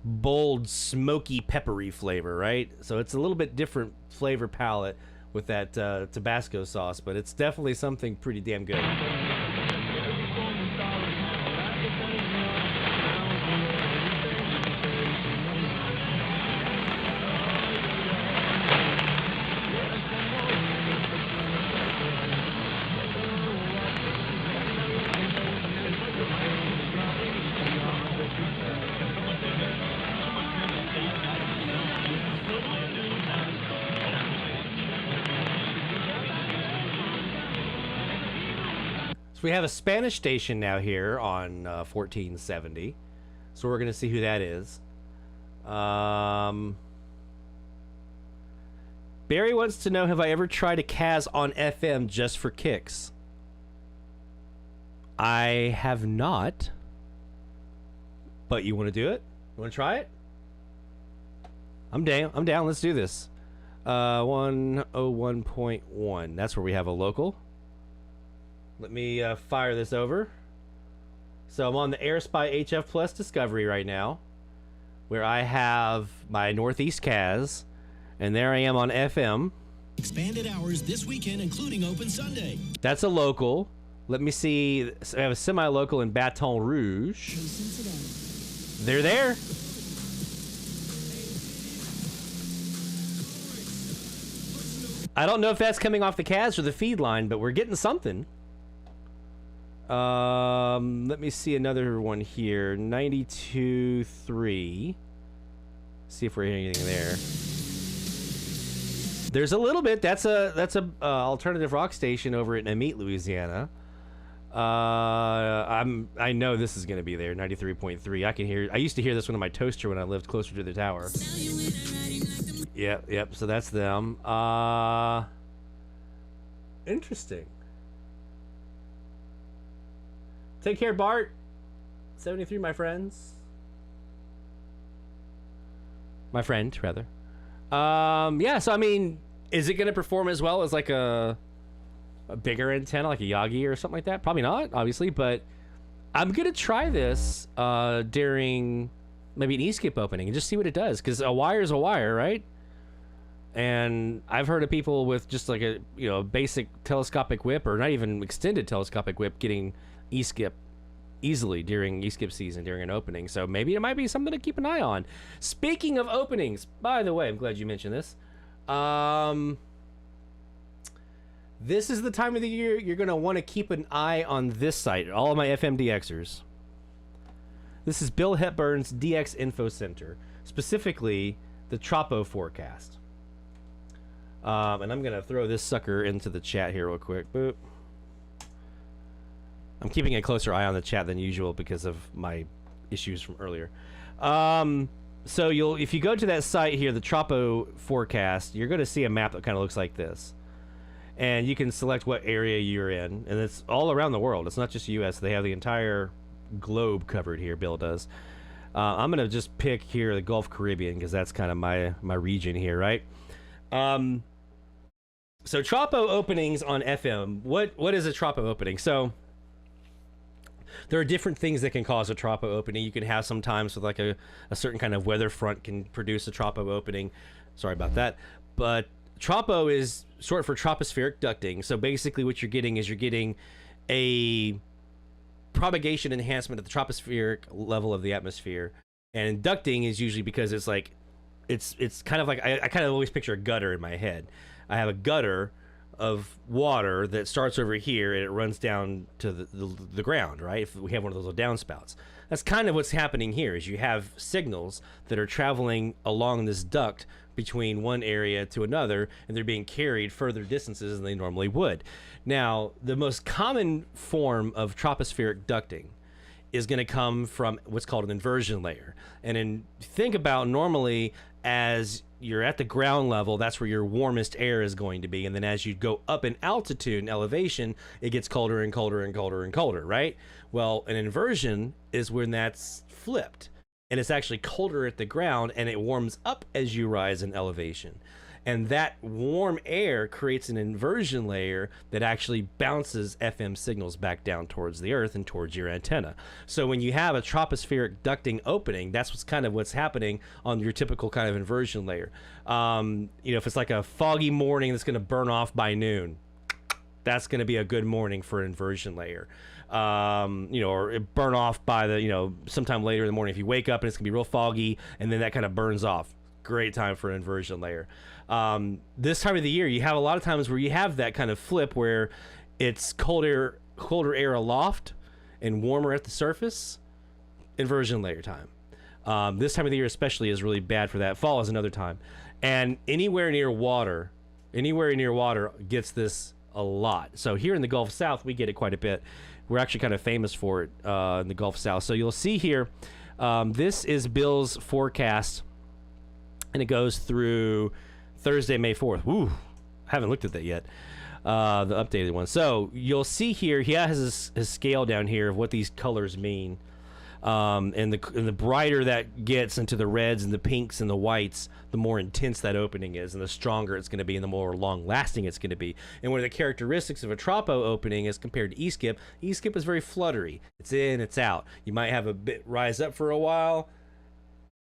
[SPEAKER 1] bold, smoky, peppery flavor, right? So it's a little bit different flavor palette with that Tabasco sauce, but it's definitely something pretty damn good. We have a Spanish station now here on 1470, so we're going to see who that is. Barry wants to know, have I ever tried a Kaz on FM just for kicks? I have not, but you want to do it? You want to try it? I'm down. Let's do this. 101.1. That's where we have a local. Let me fire this over. So I'm on the AirSpy HF Plus Discovery right now, where I have my Northeast Kaz, and there I am on FM.
[SPEAKER 6] Expanded hours this weekend, including open Sunday.
[SPEAKER 1] That's a local. Let me see. I have a semi-local in Baton Rouge. They're there. I don't know if that's coming off the Kaz or the feed line, but we're getting something. Let me see another one here. 92.3. See if we're hearing anything there. There's a little bit. That's a alternative rock station over in Amite, Louisiana. I know this is gonna be there. 93.3. I can hear. I used to hear this one on my toaster when I lived closer to the tower. Yep. So that's them. Interesting. Take care, Bart. 73, my friends. My friend, rather. Yeah, so I mean, is it going to perform as well as like a bigger antenna, like a Yagi or something like that? Probably not, obviously, but I'm going to try this during maybe an E-skip opening and just see what it does, because a wire is a wire, right? And I've heard of people with just like a basic telescopic whip, or not even extended telescopic whip, getting E-skip easily during E-skip season during an opening. So maybe it might be something to keep an eye on. Speaking of openings, by the way, I'm glad you mentioned this. This is the time of the year you're going to want to keep an eye on this site, all of my FMDXers. This is Bill Hepburn's DX Info Center, specifically the Tropo forecast. And I'm going to throw this sucker into the chat here real quick. Boop. I'm keeping a closer eye on the chat than usual because of my issues from earlier. So if you go to that site here, the Tropo forecast, you're going to see a map that kind of looks like this. And you can select what area you're in, and it's all around the world. It's not just US. They have the entire globe covered here, Bill does. I'm going to just pick here the Gulf Caribbean because that's kind of my region here, right? So Tropo openings on FM. What is a Tropo opening? So there are different things that can cause a Tropo opening. You can have sometimes with like a certain kind of weather front can produce a Tropo opening. Sorry about that. But Tropo is short for tropospheric ducting. So basically what you're getting is a propagation enhancement at the tropospheric level of the atmosphere. And ducting is usually because it's like, it's kind of like, I kind of always picture a gutter in my head. I have a gutter of water that starts over here and it runs down to the ground, right? If we have one of those little downspouts. That's kind of what's happening here, is you have signals that are traveling along this duct between one area to another, and they're being carried further distances than they normally would. Now, the most common form of tropospheric ducting is going to come from what's called an inversion layer. And think about normally as you're at the ground level, that's where your warmest air is going to be. And then as you go up in altitude and elevation, it gets colder and colder and colder and colder, right? Well, an inversion is when that's flipped. And it's actually colder at the ground, and it warms up as you rise in elevation. And that warm air creates an inversion layer that actually bounces FM signals back down towards the earth and towards your antenna. So when you have a tropospheric ducting opening, that's what's happening on your typical kind of inversion layer. If it's like a foggy morning that's going to burn off by noon, that's going to be a good morning for an inversion layer. Or it burn off by sometime later in the morning. If you wake up and it's going to be real foggy and then that kind of burns off, great time for an inversion layer. This time of the year, you have a lot of times where you have that kind of flip where it's colder air aloft and warmer at the surface. Inversion layer time. This time of the year especially is really bad for that. Fall is another time. And anywhere near water gets this a lot. So here in the Gulf South, we get it quite a bit. We're actually kind of famous for it in the Gulf South. So you'll see here, this is Bill's forecast, and it goes through Thursday, May 4th. Woo, I haven't looked at that yet, the updated one. So you'll see here, he has his scale down here of what these colors mean. And the brighter that gets into the reds and the pinks and the whites, the more intense that opening is, and the stronger it's going to be, and the more long-lasting it's going to be. And one of the characteristics of a Tropo opening as compared to E-skip is very fluttery. It's in, it's out. You might have a bit rise up for a while,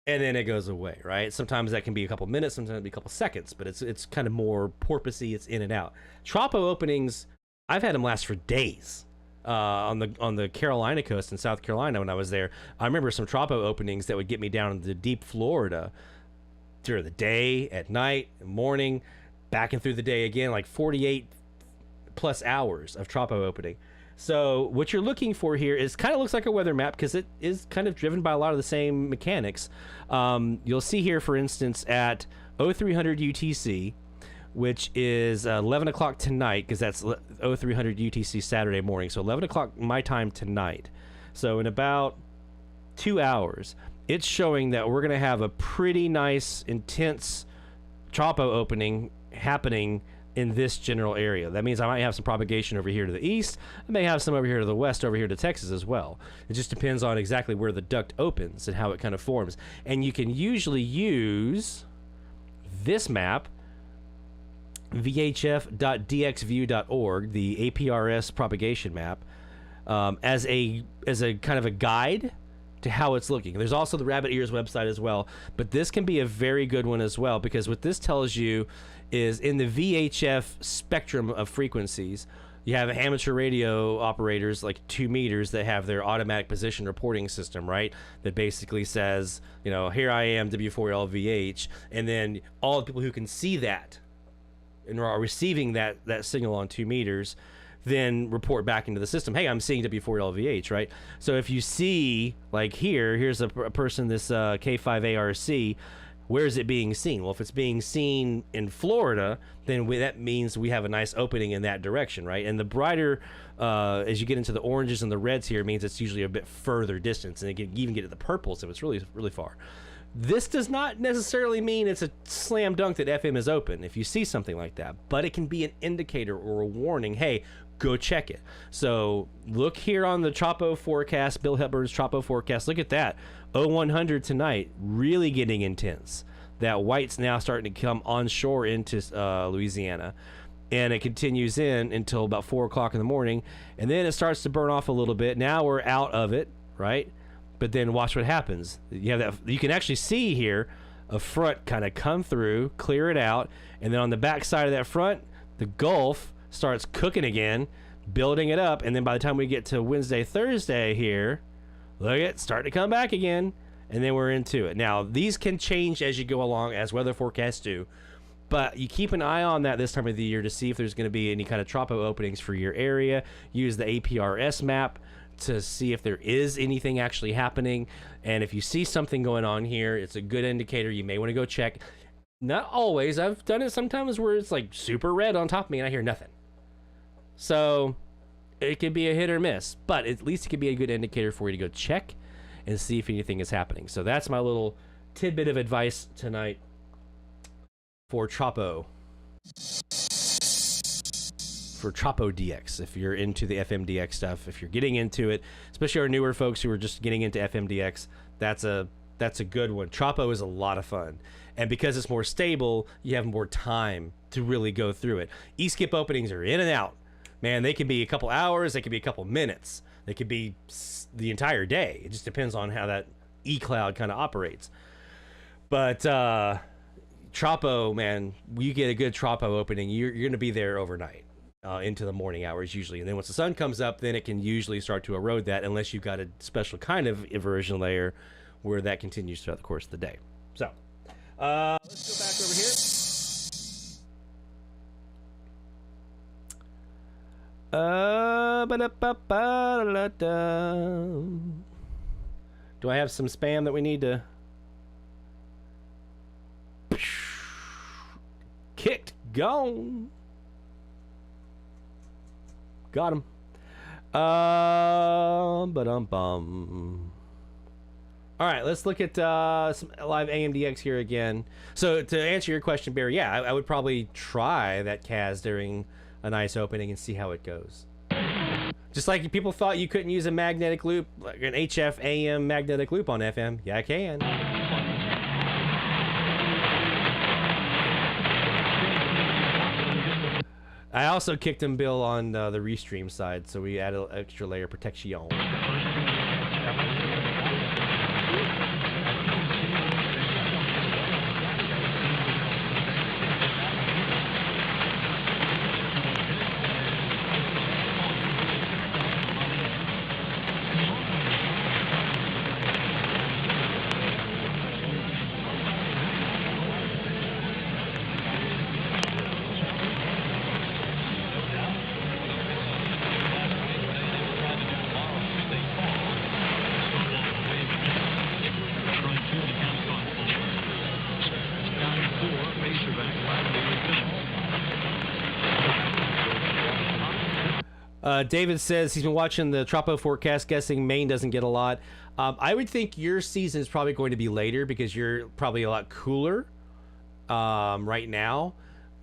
[SPEAKER 1] and then it goes away, right? Sometimes that can be a couple minutes, sometimes it can be a couple seconds, but it's kind of more porpoisey. It's in and out. Tropo openings, I've had them last for days. On the Carolina coast in South Carolina when I was there, I remember some Tropo openings that would get me down into deep Florida during the day, at night, morning, back and through the day again, like 48 plus hours of Tropo opening. So what you're looking for here is kind of looks like a weather map because it is kind of driven by a lot of the same mechanics. You'll see here, for instance, at 0300 UTC, which is 11 o'clock tonight, because that's 0300 UTC Saturday morning. So 11 o'clock my time tonight. So in about 2 hours, it's showing that we're going to have a pretty nice, intense Tropo opening happening in this general area. That means I might have some propagation over here to the east. I may have some over here to the west, over here to Texas as well. It just depends on exactly where the duct opens and how it kind of forms. And you can usually use this map, vhf.dxview.org, the APRS propagation map, as a kind of a guide to how it's looking. There's also the Rabbit Ears website as well, but this can be a very good one as well, because what this tells you is in the VHF spectrum of frequencies, you have amateur radio operators like 2 meters that have their automatic position reporting system, right? That basically says, you know, here I am, W4LVH, and then all the people who can see that and are receiving that signal on 2 meters then report back into the system, hey, I'm seeing W4LVH, right? So if you see, like here's a person, this K5ARC, where is it being seen? Well, if it's being seen in Florida, then that means we have a nice opening in that direction, right? And the brighter, as you get into the oranges and the reds here, means it's usually a bit further distance, and it can even get to the purples if it's really, really far. This does not necessarily mean it's a slam dunk that FM is open if you see something like that, but it can be an indicator or a warning, hey, go check it. So look here on the Tropo forecast, Bill Hepburn's Tropo forecast. Look at that. 0100 tonight, really getting intense. That white's now starting to come onshore into Louisiana, and it continues in until about 4 o'clock in the morning, and then it starts to burn off a little bit. Now we're out of it, right? But then watch what happens. You have that. You can actually see here a front kind of come through, clear it out, and then on the back side of that front, the Gulf starts cooking again, building it up, and then by the time we get to Wednesday, Thursday here, look at it, starting to come back again, and then we're into it. Now, these can change as you go along, as weather forecasts do, but you keep an eye on that this time of the year to see if there's going to be any kind of tropo openings for your area. Use the APRS map to see if there is anything actually happening, and if you see something going on here, it's a good indicator. You may want to go check. Not always. I've done it sometimes where it's like super red on top of me and I hear nothing. So it could be a hit or miss, but at least it could be a good indicator for you to go check and see if anything is happening. So that's my little tidbit of advice tonight for Tropo. For Tropo DX, if you're into the FMDX stuff, if you're getting into it, especially our newer folks who are just getting into FMDX, that's a good one. Tropo is a lot of fun, and because it's more stable, you have more time to really go through it. E-skip openings are in and out. Man, they can be a couple hours, they could be a couple minutes, they could be the entire day. It just depends on how that E-cloud kind of operates. But Tropo, man, you get a good Tropo opening, you're going to be there overnight. Into the morning hours usually, and then once the sun comes up, then it can usually start to erode that, unless you've got a special kind of inversion layer where that continues throughout the course of the day. So let's go back over here. Do I have some spam that we need to kicked? Gone. Got him. Ba-dum-bum. All right, let's look at some live AMDX here again. So to answer your question, Barry, yeah, I would probably try that CAS during a nice opening and see how it goes. Just like people thought you couldn't use a magnetic loop, like an HF AM magnetic loop on FM. Yeah, I can. I also kicked him, Bill, on the restream side, so we added an extra layer of protection. David says he's been watching the Tropo forecast, guessing Maine doesn't get a lot. I would think your season is probably going to be later because you're probably a lot cooler right now.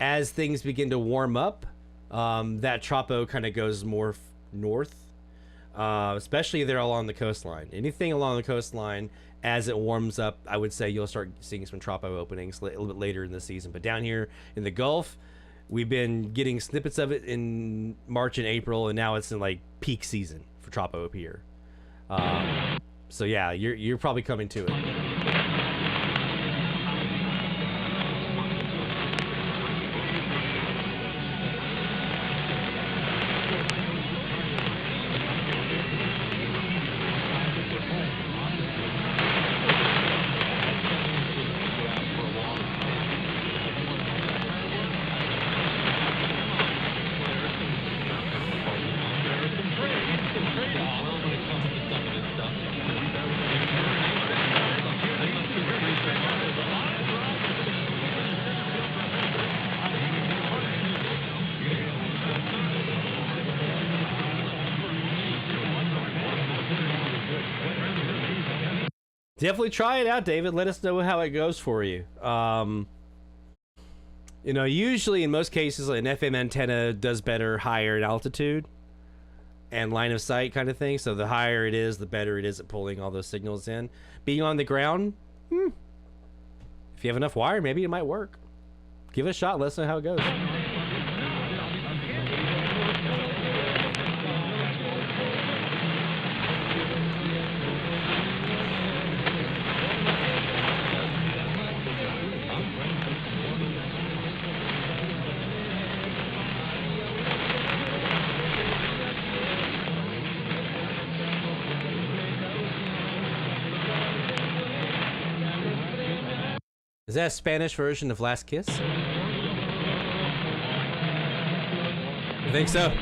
[SPEAKER 1] As things begin to warm up, that Tropo kind of goes more north. especially there along the coastline. Anything along the coastline, as it warms up, I would say you'll start seeing some tropo openings a little bit later in the season. But down here in the Gulf, we've been getting snippets of it in March and April, and now it's in like peak season for tropo up here. So yeah, you're probably coming to it. Definitely try it out, David. Let us know how it goes for you. You know, usually in most cases, an FM antenna does better higher in altitude and line of sight kind of thing. So the higher it is, the better it is at pulling all those signals in. Being on the ground, if you have enough wire, maybe it might work. Give it a shot. Let us know how it goes. Is that a Spanish version of Last Kiss? I think so.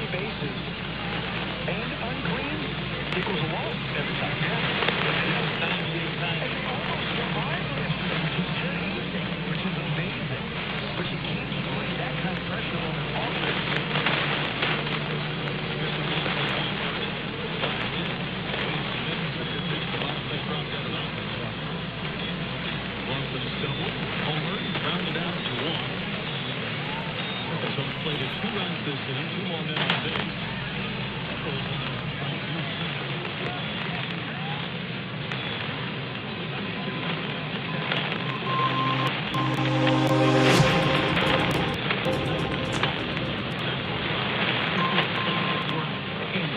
[SPEAKER 2] free bases and unclean equals a loss every time. And they almost survived yesterday, which is amazing. But you can't put that kind of pressure on an offense.
[SPEAKER 7] Homer rounded out to 1. So played a 2-run this inning, 2 more men on base.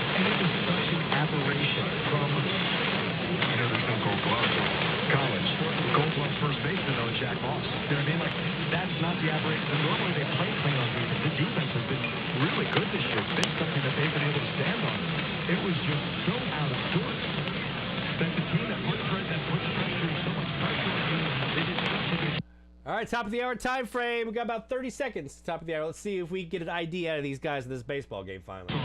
[SPEAKER 2] And it was such an aberration from college. Gold Glove first baseman, though, Jack Moss. You know what I mean? Like, that's not the aberration. Normally they play clean on defense. The defense has been really good this year. It's been something that they've been able to stand on. It was just so out of sorts that the team that puts pressure, so much pressure on you, they did such a good.
[SPEAKER 1] All right, top of the hour time frame. We got about 30 seconds. Top of the hour. Let's see if we get an ID out of these guys in this baseball game finally.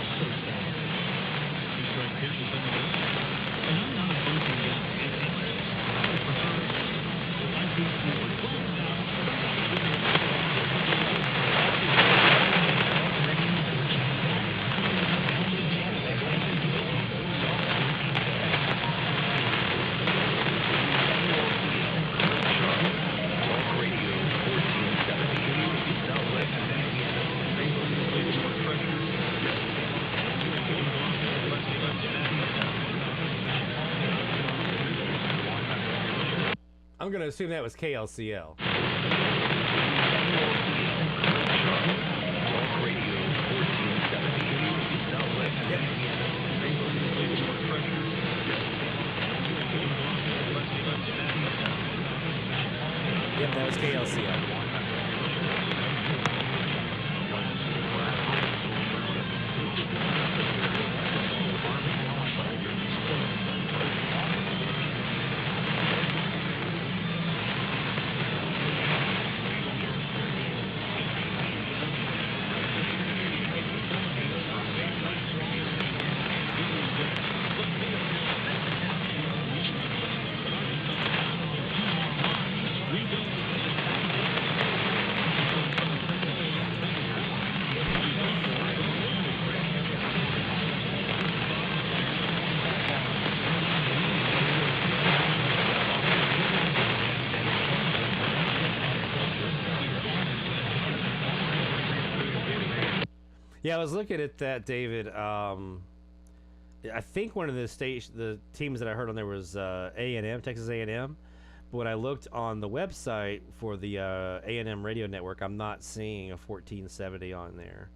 [SPEAKER 1] I'm going to assume that was KLCL. Yep, that was KLCL. Yeah, I was looking at that, David. I think one of the teams that I heard on there was A&M, Texas A&M. But when I looked on the website for the A&M radio network, I'm not seeing a 1470 on there.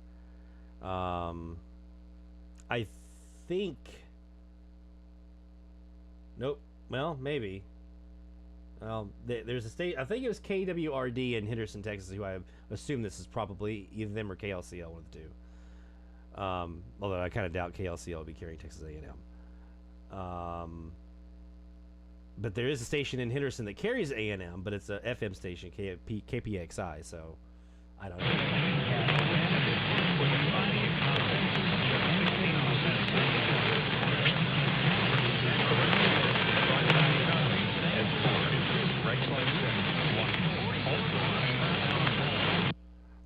[SPEAKER 1] I think. Nope. Well, maybe. There's a state. I think it was KWRD in Henderson, Texas, who I assume this is probably either them or KLCL, one of the two. Although I kind of doubt KLCL will be carrying Texas A&M. But there is a station in Henderson that carries A&M, but it's a FM station, KPXI, so I don't know.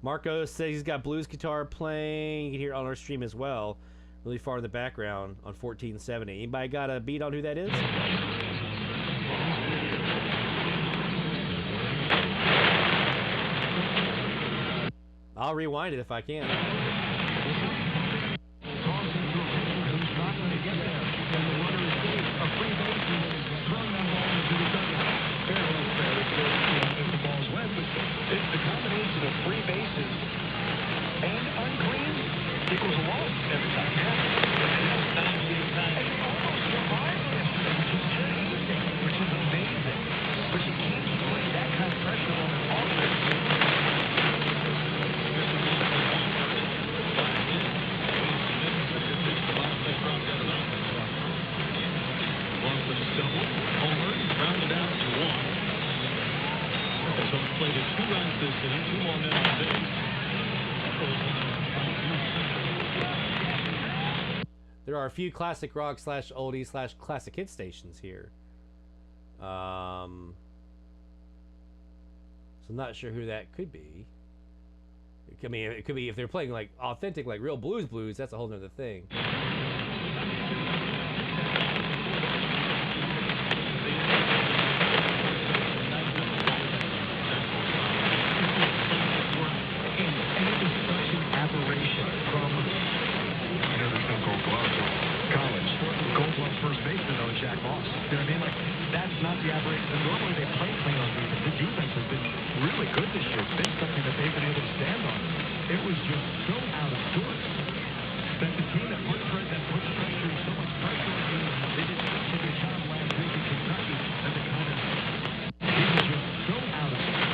[SPEAKER 1] Marco says he's got blues guitar playing. You can hear it on our stream as well, really far in the background on 1470. Anybody got a beat on who that is? I'll rewind it if I can.
[SPEAKER 2] It's the combination of free bases and unclean equals a loss every time. And they almost survived yesterday, which is amazing. But you can't put that kind of pressure on an offense.
[SPEAKER 7] Homer rounded out to 1. So played a 2-run this inning, 2 more men on base.
[SPEAKER 1] There are a few classic rock / oldie / classic hit stations here. So I'm not sure who that could be. I mean, it could be if they're playing like authentic, like real blues. That's a whole nother thing.
[SPEAKER 2] That's not the aberration. Normally they play clean on defense. The defense has been really good this year. It's been something that they've been able to stand on. It was just so out of sorts that the team that put pressure, so much pressure on you, they did not take a job last week in Kentucky as a kind of, it was just so out of sorts.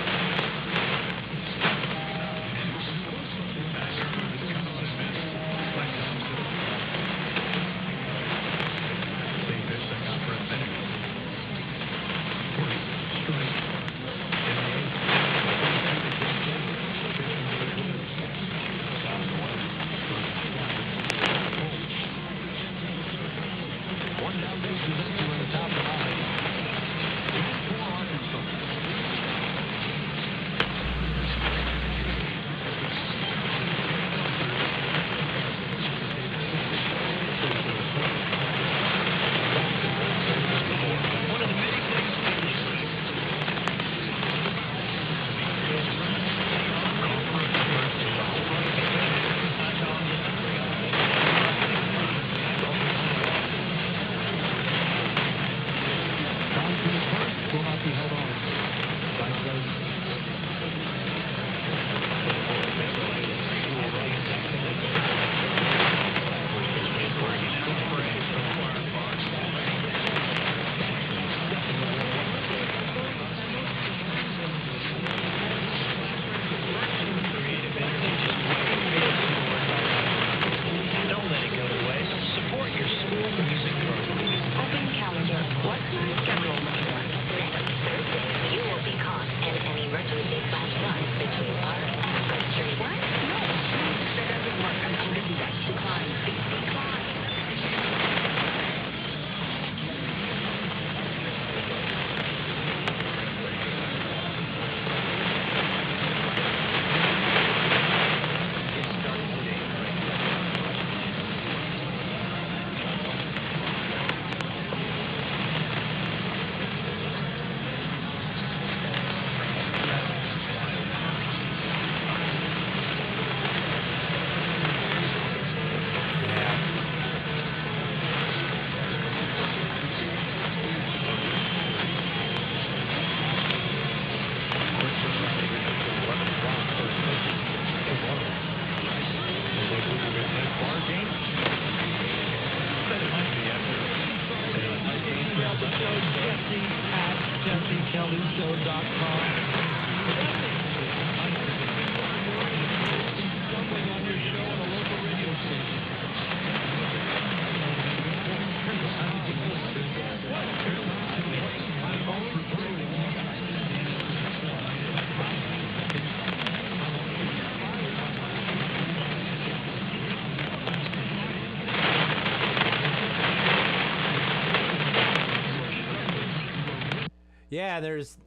[SPEAKER 1] Yeah, there's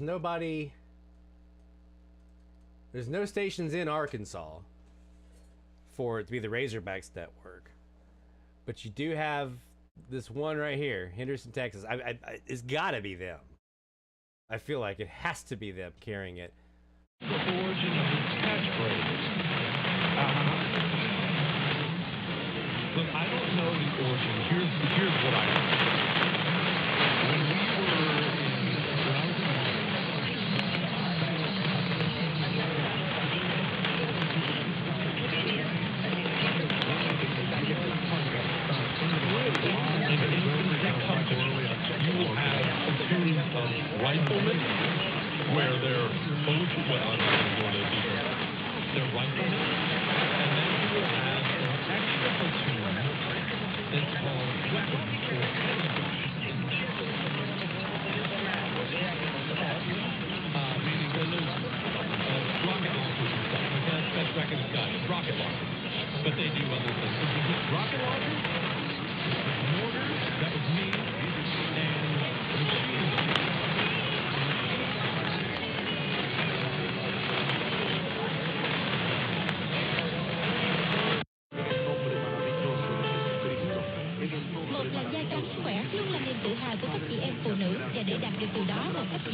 [SPEAKER 1] nobody. There's no stations in Arkansas for it to be the Razorbacks network, but you do have this one right here, Henderson, Texas. It's got to be them. I feel like it has to be them carrying it.
[SPEAKER 2] The origin of the catchphrase. Look, I don't know the origin. Here's what I know. When we were you will have a series of riflemen where they're both they're riflemen, and then you will have an extra platoon that's called weapons or meaning they're rocket launchers and stuff. That's rocket launchers, but they do other things. Rocket launchers?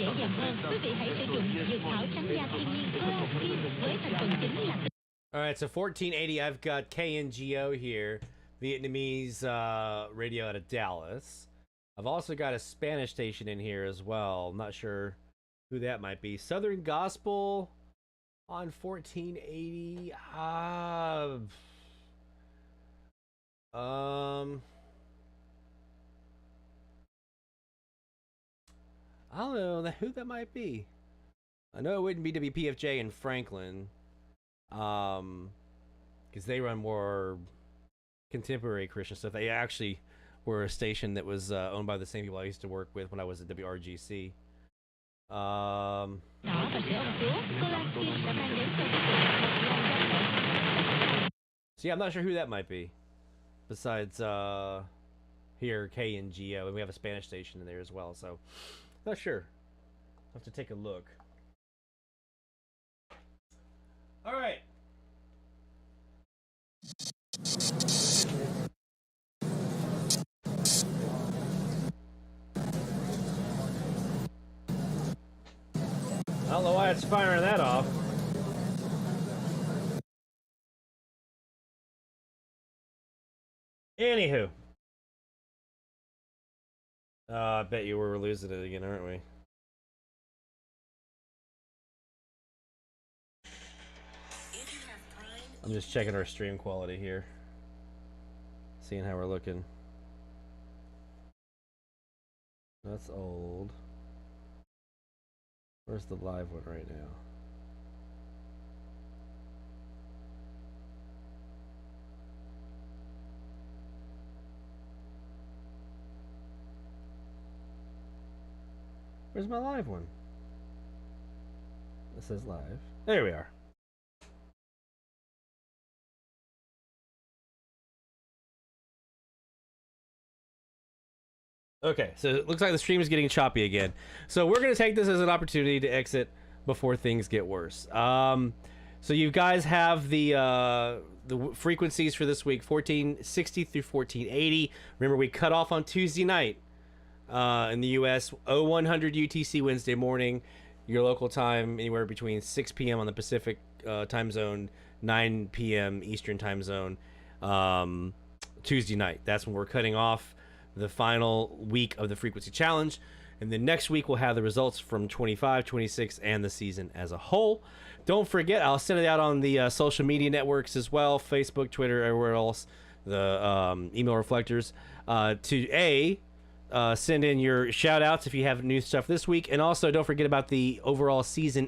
[SPEAKER 8] dễ dàng hơn, quý vị hãy sử dụng dược thảo trắng da thiên nhiên Auphonix với thành phần chính là.
[SPEAKER 1] All right, so 1480. I've got KNGO here, Vietnamese radio out of Dallas. I've also got a Spanish station in here as well. I'm not sure who that might be. Southern Gospel on 1480. I don't know who that might be. I know it wouldn't be WPFJ in Franklin, because they run more contemporary Christian stuff. They actually were a station that was owned by the same people I used to work with when I was at WRGC. So yeah, I'm not sure who that might be. Besides here, K and Geo, and we have a Spanish station in there as well. So not sure. I'll have to take a look. All right. I don't know why it's firing that off. Anywho. I bet you we're losing it again, aren't we? I'm just checking our stream quality here. Seeing how we're looking. That's old. Where's the live one right now? Where's my live one? It says live. There we are. Okay, so it looks like the stream is getting choppy again. So we're going to take this as an opportunity to exit before things get worse. So you guys have the frequencies for this week, 1460 through 1480. Remember, we cut off on Tuesday night in the U.S., 0100 UTC Wednesday morning. Your local time, anywhere between 6 p.m. on the Pacific time zone, 9 p.m. Eastern time zone, Tuesday night. That's when we're cutting off the final week of the frequency challenge, and then next week we'll have the results from 25, 26, and the season as a whole. Don't forget, I'll send it out on the social media networks as well, Facebook, Twitter, everywhere else, the email reflectors, to send in your shout outs if you have new stuff this week, and also don't forget about the overall season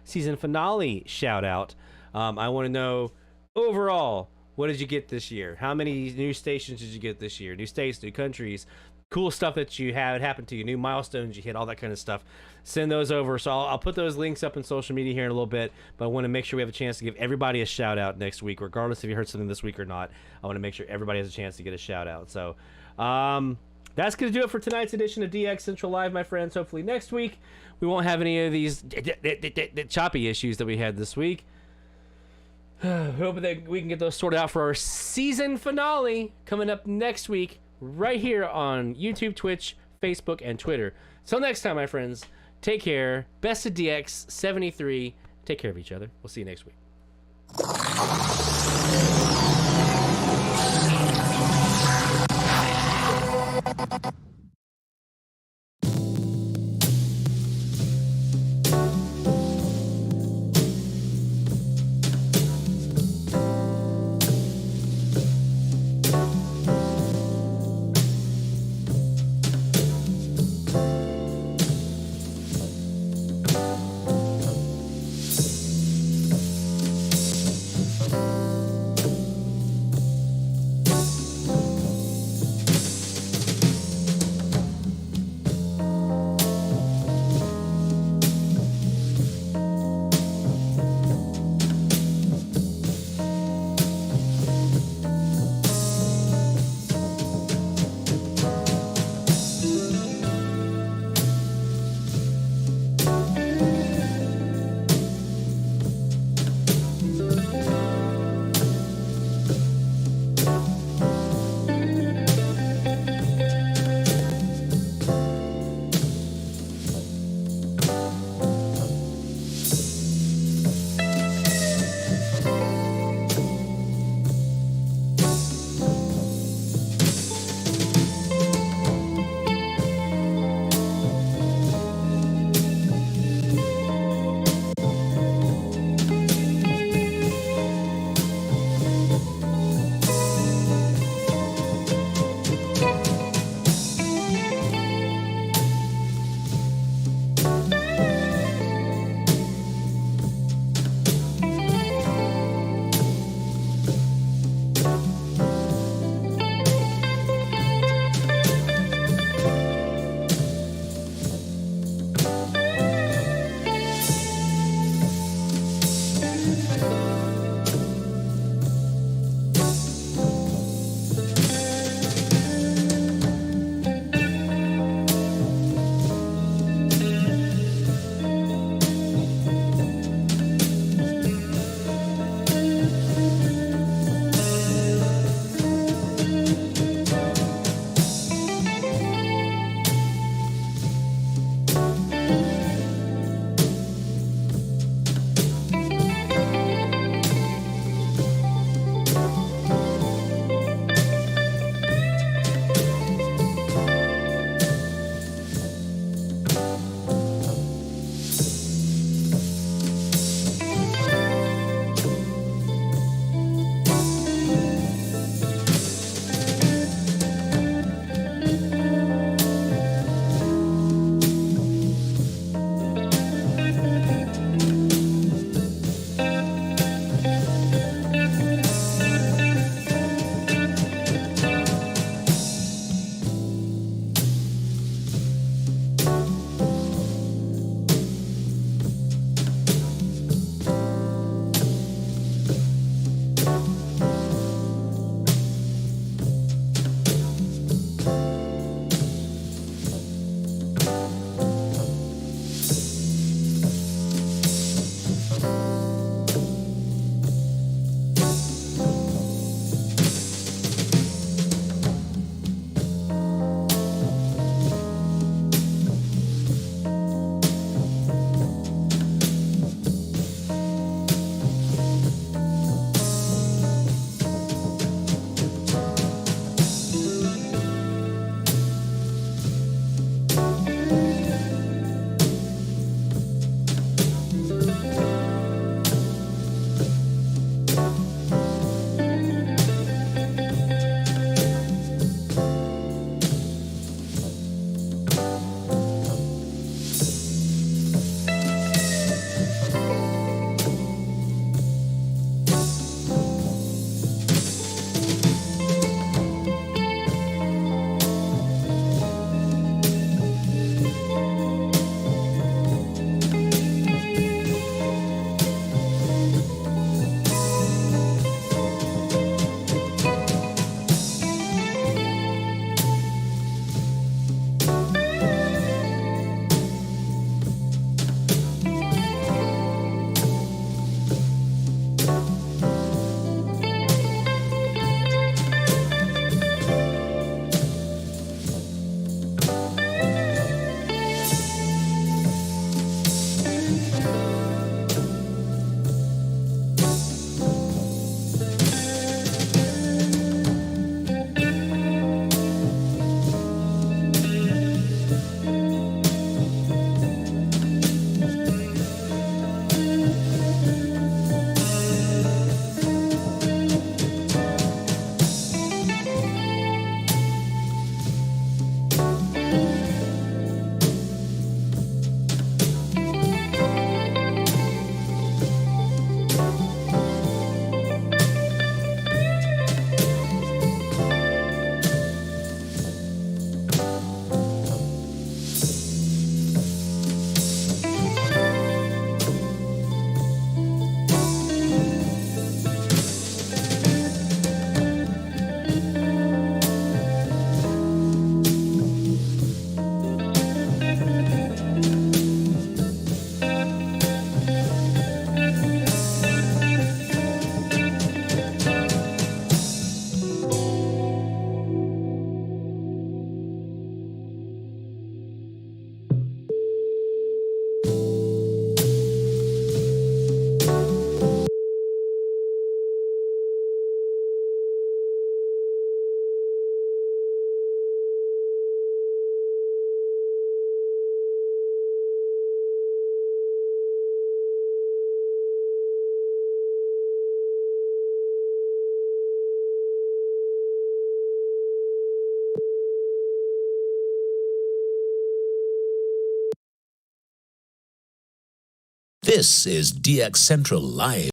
[SPEAKER 1] finale shout out. I want to know overall, what did you get this year? How many new stations did you get this year? New states, new countries, cool stuff that you had happen to you, new milestones you hit, all that kind of stuff. Send those over. So I'll put those links up in social media here in a little bit, but I want to make sure we have a chance to give everybody a shout out next week, regardless if you heard something this week or not. I want to make sure everybody has a chance to get a shout out. So that's going to do it for tonight's edition of DX Central Live, my friends. Hopefully next week we won't have any of these choppy issues that we had this week. Hope that we can get those sorted out for our season finale coming up next week, right here on YouTube, Twitch, Facebook, and Twitter. Till next time, my friends, take care. Best of DX 73. Take care of each other. We'll see you next week.
[SPEAKER 3] This is DX Central Live.